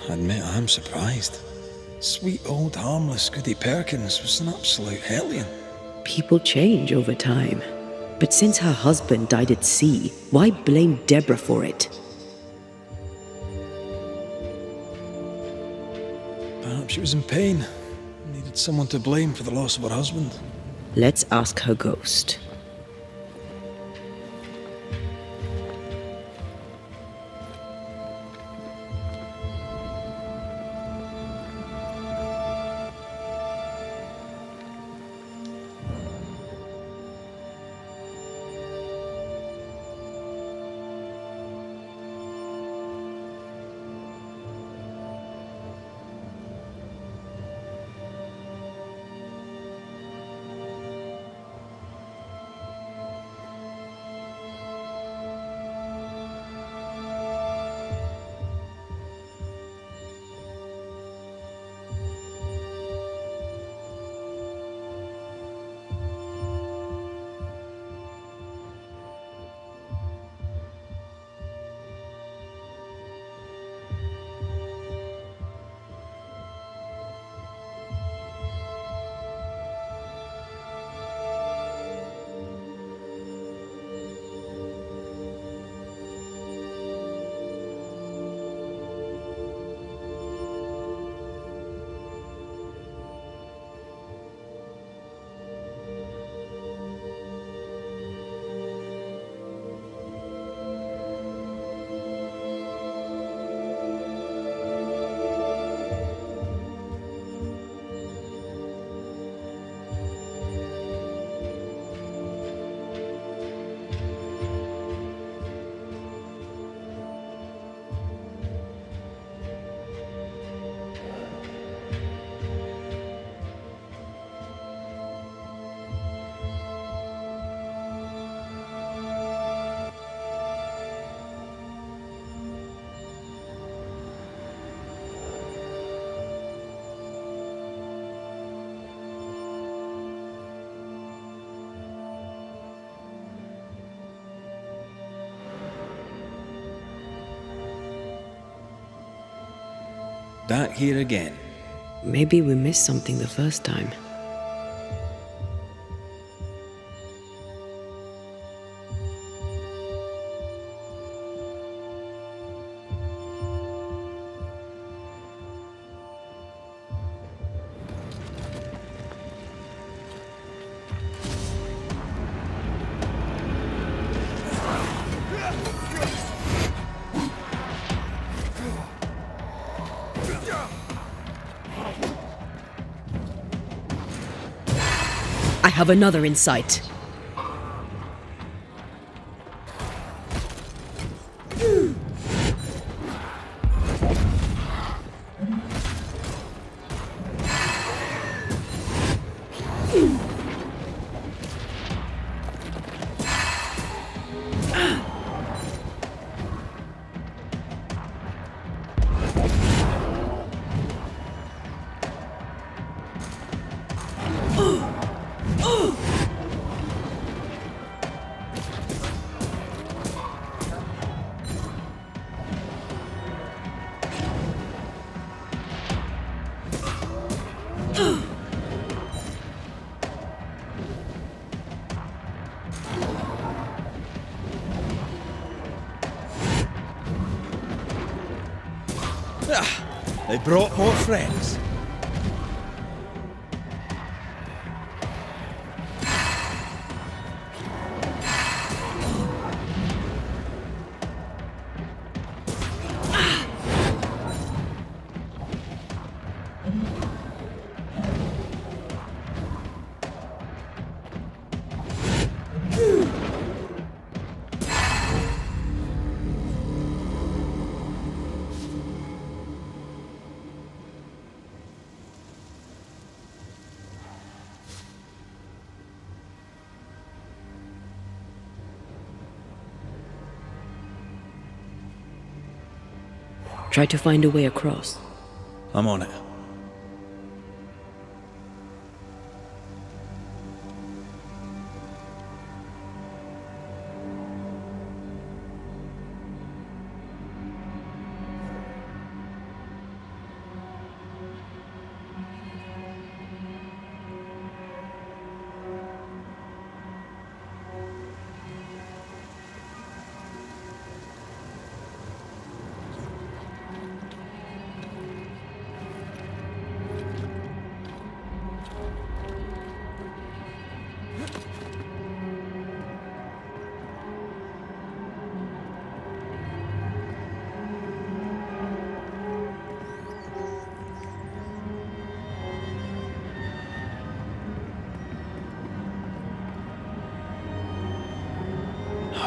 [SPEAKER 1] I admit I'm surprised. Sweet old harmless Goody Perkins was an absolute hellion.
[SPEAKER 2] People change over time. But since her husband died at sea, why blame Deborah for it?
[SPEAKER 1] Perhaps she was in pain. Needed someone to blame for the loss of her husband.
[SPEAKER 2] Let's ask her ghost.
[SPEAKER 1] Back here again.
[SPEAKER 2] Maybe we missed something the first time. I have another insight.
[SPEAKER 1] They brought more friends.
[SPEAKER 2] Try to find a way across.
[SPEAKER 1] I'm on it.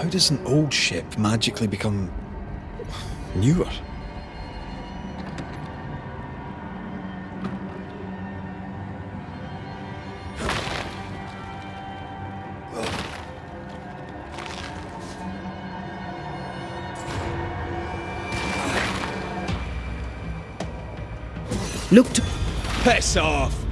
[SPEAKER 1] How does an old ship magically become newer?
[SPEAKER 2] Look to...
[SPEAKER 1] Piss off!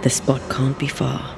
[SPEAKER 2] The spot can't be far.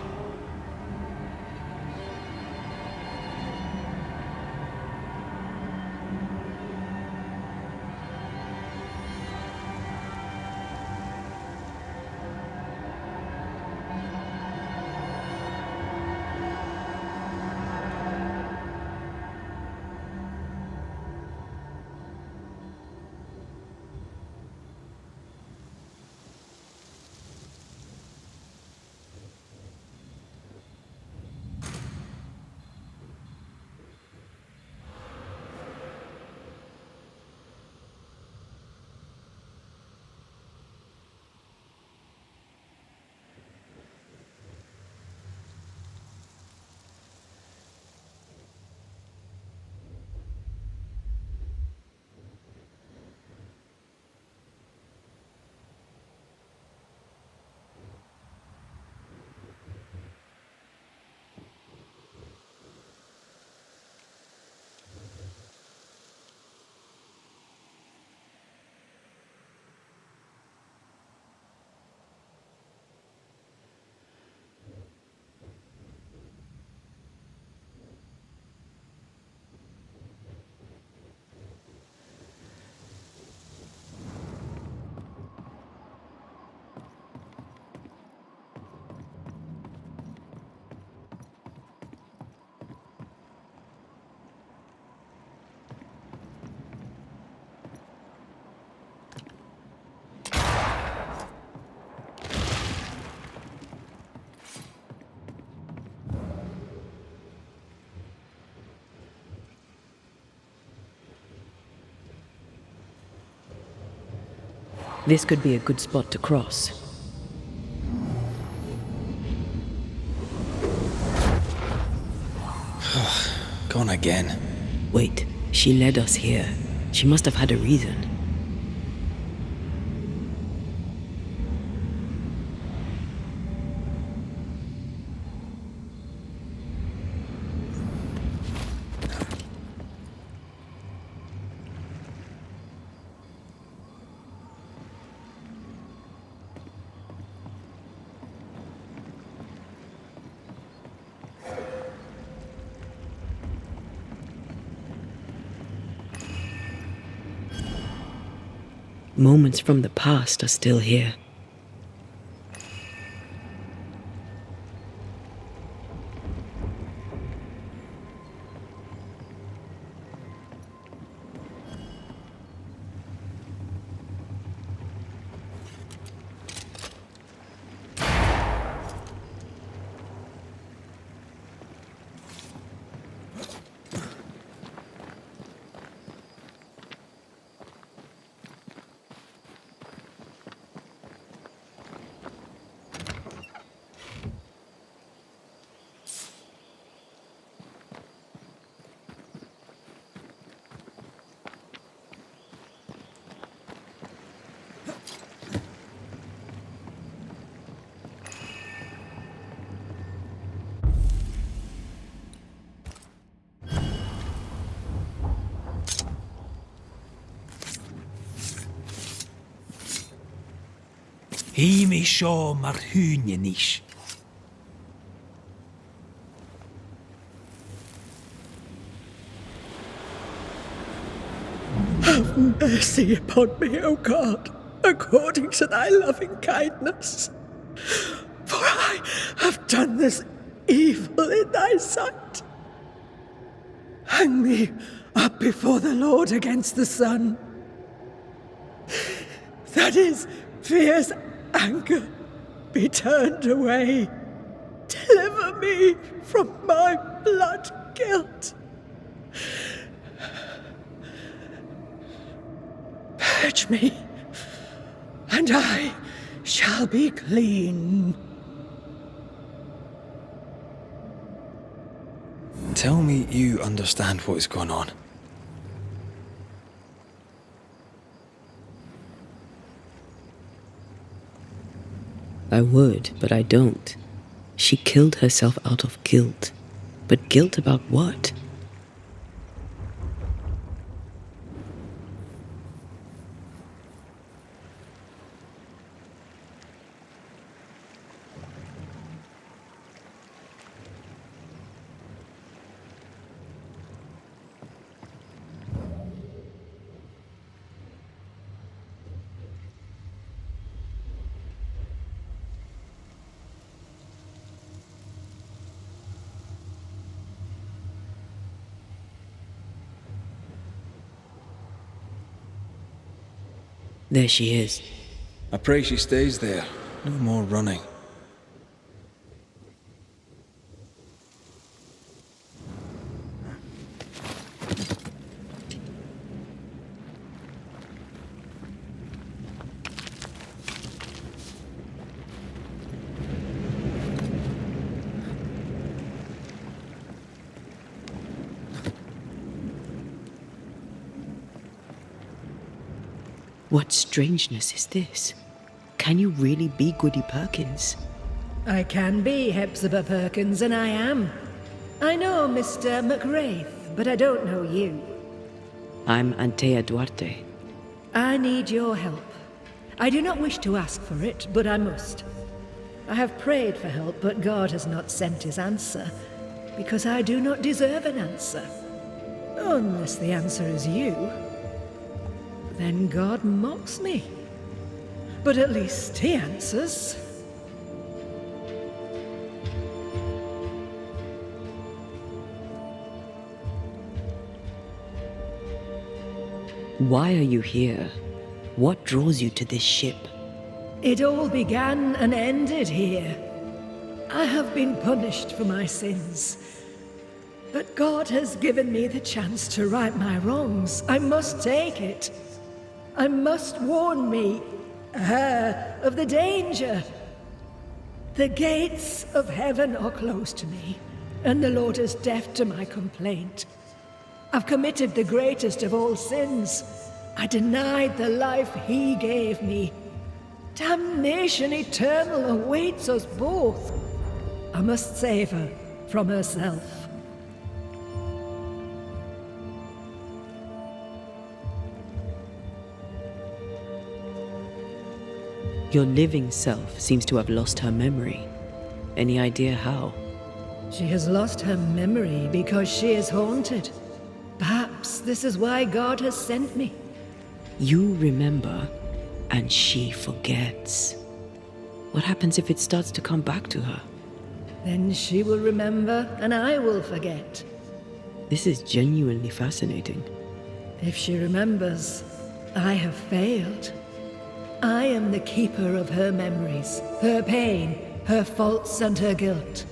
[SPEAKER 2] This could be a good spot to cross.
[SPEAKER 1] Gone again.
[SPEAKER 2] Wait, she led us here. She must have had a reason. Moments from the past are still here.
[SPEAKER 1] He me shaw mar húnjenish.
[SPEAKER 6] Have mercy upon me, O God, according to thy loving kindness. For I have done this evil in thy sight. Hang me up before the Lord against the sun. That his fierce anger be turned away. Deliver me from my blood guilt. Purge me, and I shall be clean.
[SPEAKER 1] Tell me you understand what is going on.
[SPEAKER 2] I would, but I don't. She killed herself out of guilt. But guilt about what? There she is.
[SPEAKER 1] I pray she stays there. No more running.
[SPEAKER 2] What strangeness is this? Can you really be Goody Perkins?
[SPEAKER 6] I can be Hepzibah Perkins, and I am. I know Mr. McWraith, but I don't know you.
[SPEAKER 2] I'm Antea Duarte.
[SPEAKER 6] I need your help. I do not wish to ask for it, but I must. I have prayed for help, but God has not sent his answer, because I do not deserve an answer. Unless the answer is you. Then God mocks me. But at least he answers.
[SPEAKER 2] Why are you here? What draws you to this ship?
[SPEAKER 6] It all began and ended here. I have been punished for my sins. But God has given me the chance to right my wrongs. I must take it. I must warn me. Of the danger. The gates of heaven are closed to me, and the Lord is deaf to my complaint. I've committed the greatest of all sins. I denied the life he gave me. Damnation eternal awaits us both. I must save her from herself.
[SPEAKER 2] Your living self seems to have lost her memory. Any idea how?
[SPEAKER 6] She has lost her memory because she is haunted. Perhaps this is why God has sent me.
[SPEAKER 2] You remember, and she forgets. What happens if it starts to come back to her?
[SPEAKER 6] Then she will remember, and I will forget.
[SPEAKER 2] This is genuinely fascinating.
[SPEAKER 6] If she remembers, I have failed. I am the keeper of her memories, her pain, her faults and her guilt.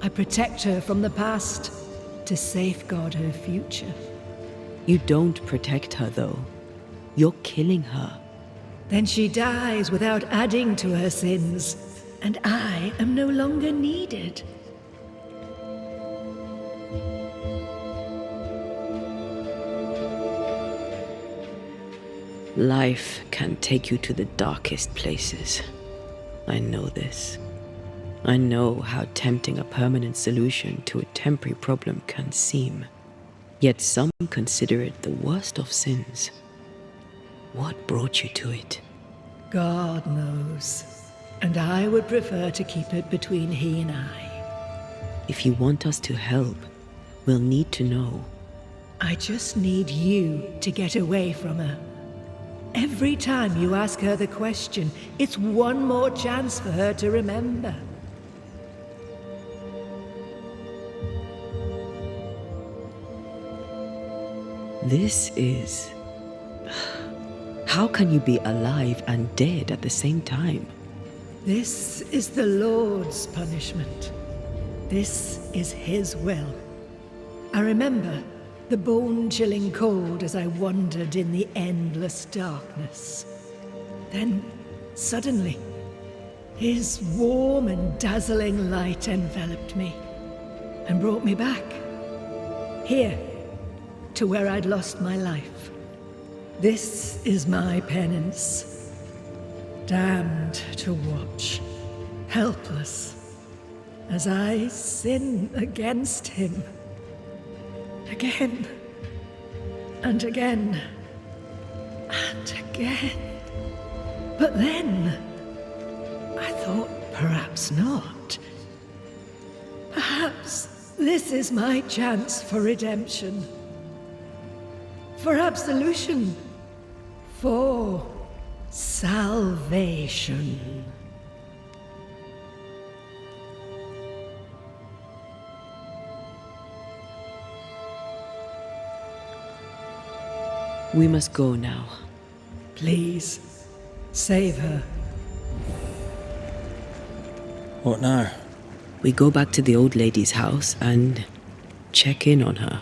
[SPEAKER 6] I protect her from the past to safeguard her future.
[SPEAKER 2] You don't protect her, though. You're killing her.
[SPEAKER 6] Then she dies without adding to her sins, and I am no longer needed.
[SPEAKER 2] Life can take you to the darkest places. I know this. I know how tempting a permanent solution to a temporary problem can seem. Yet some consider it the worst of sins. What brought you to it?
[SPEAKER 6] God knows, and I would prefer to keep it between he and I.
[SPEAKER 2] If you want us to help, we'll need to know.
[SPEAKER 6] I just need you to get away from her. Every time you ask her the question, it's one more chance for her to remember.
[SPEAKER 2] This is... How can you be alive and dead at the same time?
[SPEAKER 6] This is the Lord's punishment. This is his will. I remember the bone-chilling cold as I wandered in the endless darkness. Then, suddenly, his warm and dazzling light enveloped me and brought me back. Here, to where I'd lost my life. This is my penance. Damned to watch, helpless, as I sin against him. Again, and again, and again. But then, I thought perhaps not. Perhaps this is my chance for redemption. For absolution. For salvation.
[SPEAKER 2] We must go now.
[SPEAKER 6] Please, save her.
[SPEAKER 1] What now?
[SPEAKER 2] We go back to the old lady's house and check in on her.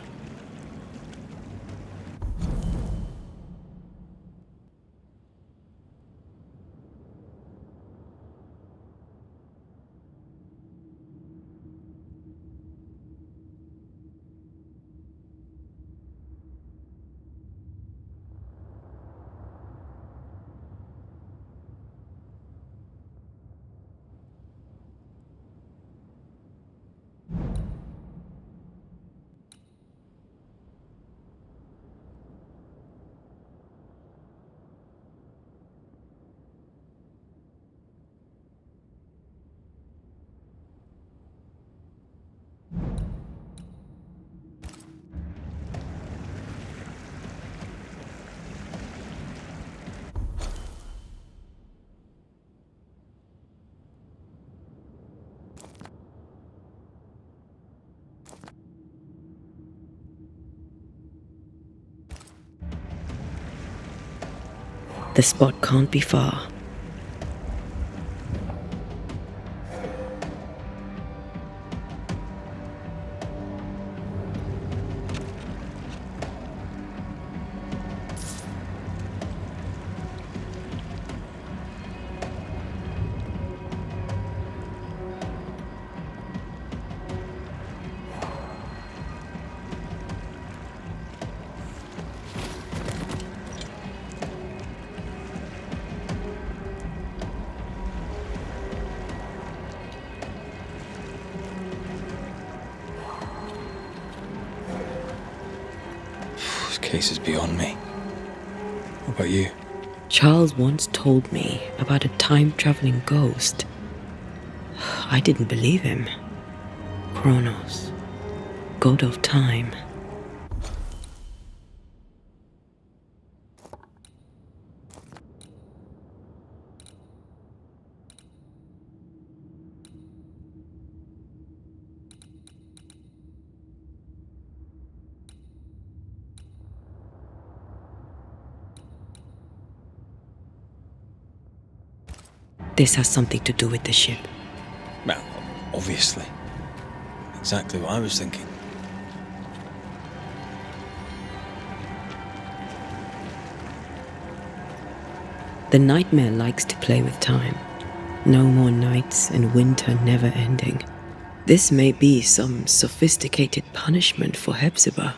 [SPEAKER 2] The spot can't be far.
[SPEAKER 1] case is beyond me. What about you?
[SPEAKER 2] Charles once told me about a time-traveling ghost. I didn't believe him. Kronos, god of time. This has something to do with the ship.
[SPEAKER 1] Well, obviously. Exactly what I was thinking.
[SPEAKER 2] The nightmare likes to play with time. No more nights and winter never ending. This may be some sophisticated punishment for Hepzibah.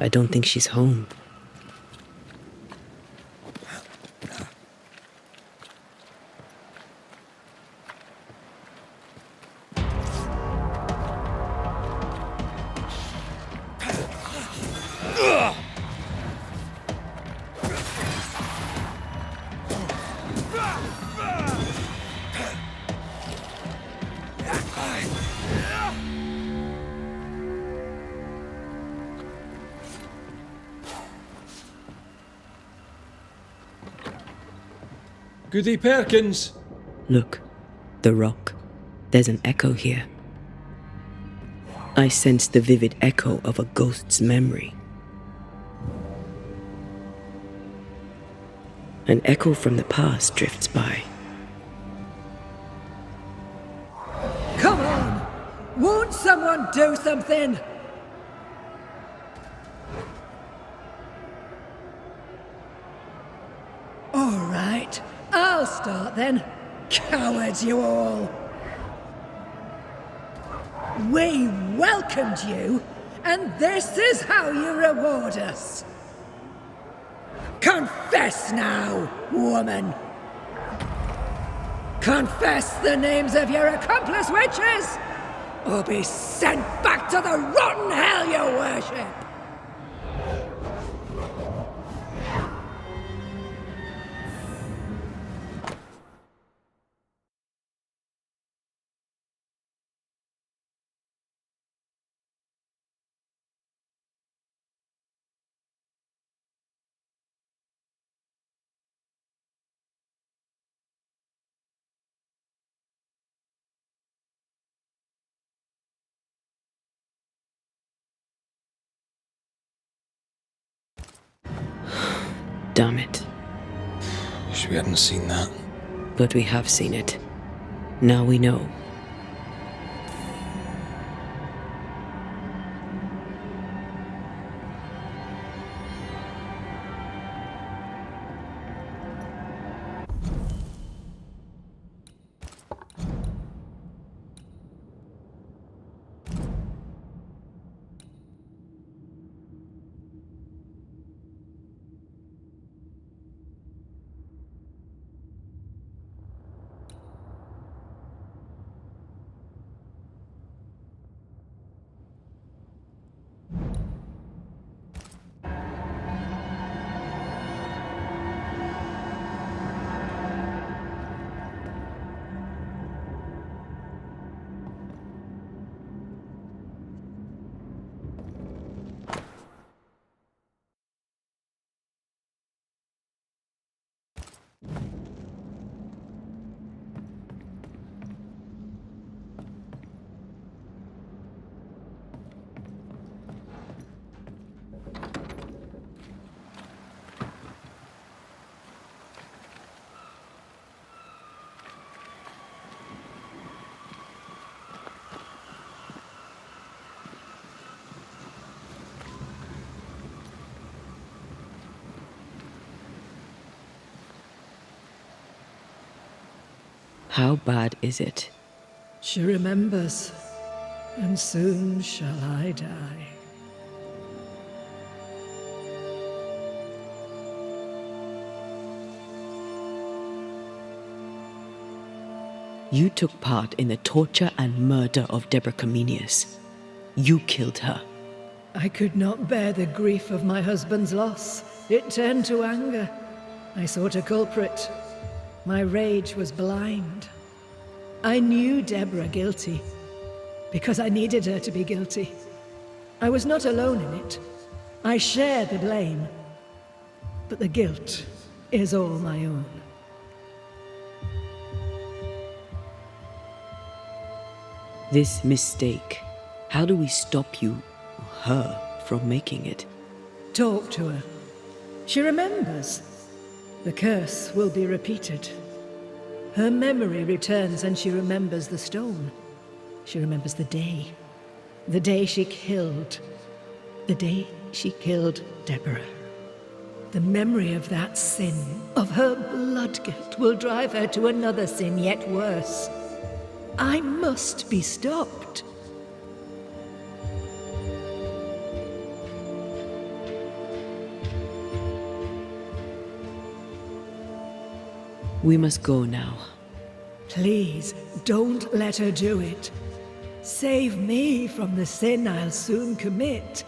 [SPEAKER 2] I don't think she's home.
[SPEAKER 1] Goody Perkins!
[SPEAKER 2] Look, the rock. There's an echo here. I sense the vivid echo of a ghost's memory. An echo from the past drifts by.
[SPEAKER 6] Come on! Won't someone do something? All right, I'll start then. Cowards you all! We welcomed you, and this is how you reward us. Confess now, woman! Confess the names of your accomplice witches, or be sent back to the rotten hell you worship!
[SPEAKER 2] Damn it.
[SPEAKER 1] Wish we hadn't seen that.
[SPEAKER 2] But we have seen it. Now we know. How bad is it?
[SPEAKER 6] She remembers, and soon shall I die.
[SPEAKER 2] You took part in the torture and murder of Deborah Comenius. You killed her.
[SPEAKER 6] I could not bear the grief of my husband's loss. It turned to anger. I sought a culprit. My rage was blind. I knew Deborah guilty, because I needed her to be guilty. I was not alone in it. I share the blame. But the guilt is all my own.
[SPEAKER 2] This mistake, how do we stop you, her, from making it?
[SPEAKER 6] Talk to her. She remembers. The curse will be repeated. Her memory returns and she remembers the stone. She remembers the day. The day she killed. The day she killed Deborah. The memory of that sin, of her blood guilt, will drive her to another sin yet worse. I must be stopped.
[SPEAKER 2] We must go now.
[SPEAKER 6] Please, don't let her do it. Save me from the sin I'll soon commit.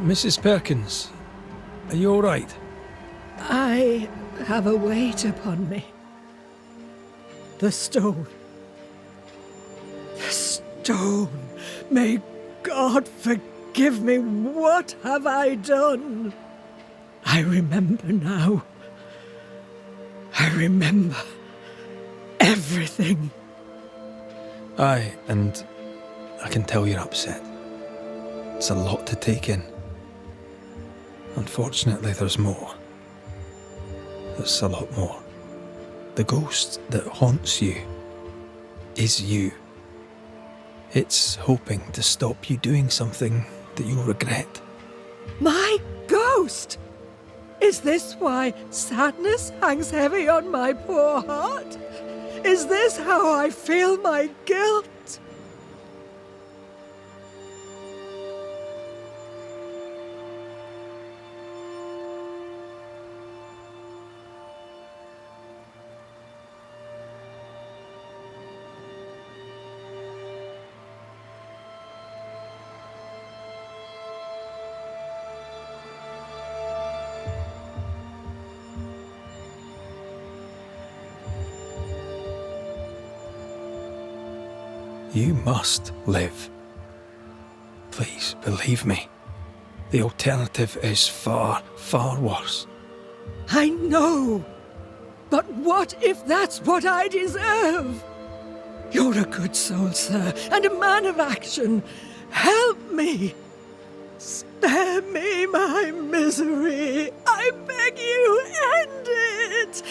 [SPEAKER 1] Mrs. Perkins, are you all right?
[SPEAKER 6] I have a weight upon me. The stone. The stone. May God forgive me. What have I done? I remember now. I remember everything.
[SPEAKER 1] Aye, and I can tell you're upset. It's a lot to take in. Unfortunately, there's more. There's a lot more. The ghost that haunts you is you. It's hoping to stop you doing something that you'll regret.
[SPEAKER 6] My ghost! Is this why sadness hangs heavy on my poor heart? Is this how I feel my guilt?
[SPEAKER 1] You must live. Please, believe me. The alternative is far, far worse.
[SPEAKER 6] I know. But what if that's what I deserve? You're a good soul, sir, and a man of action. Help me. Spare me my misery. I beg you, end it.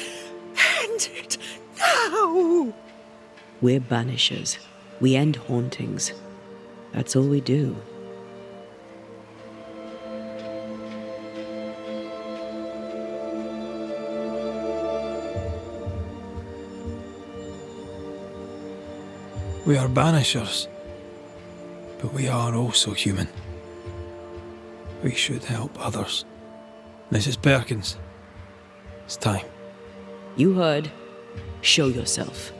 [SPEAKER 6] End it now.
[SPEAKER 2] We're banishers. We end hauntings. That's all we do.
[SPEAKER 1] We are banishers, but we are also human. We should help others. Mrs. Perkins, it's time.
[SPEAKER 2] You heard. Show yourself.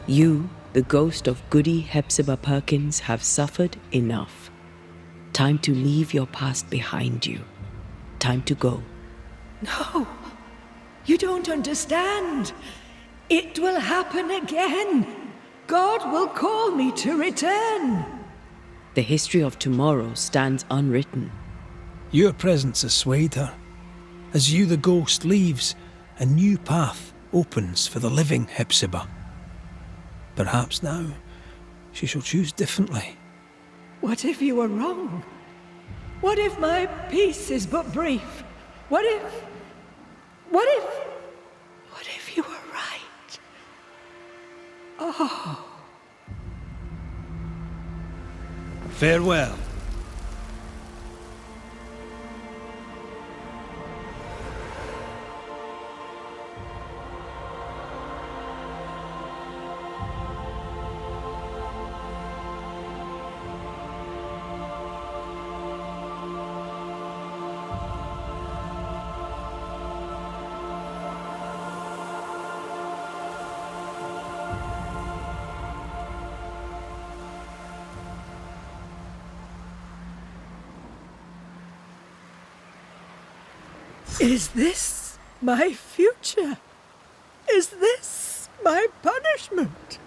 [SPEAKER 2] You, the ghost of Goody Hepzibah Perkins, have suffered enough. Time to leave your past behind you. Time to go.
[SPEAKER 6] No, you don't understand. It will happen again. God will call me to return.
[SPEAKER 2] The history of tomorrow stands unwritten.
[SPEAKER 1] Your presence has swayed her. As you, the ghost, leaves, a new path opens for the living Hepzibah. Perhaps now she shall choose differently.
[SPEAKER 6] What if you were wrong? What if my peace is but brief? What if you were right? Oh.
[SPEAKER 1] Farewell.
[SPEAKER 6] Is this my future? Is this my punishment?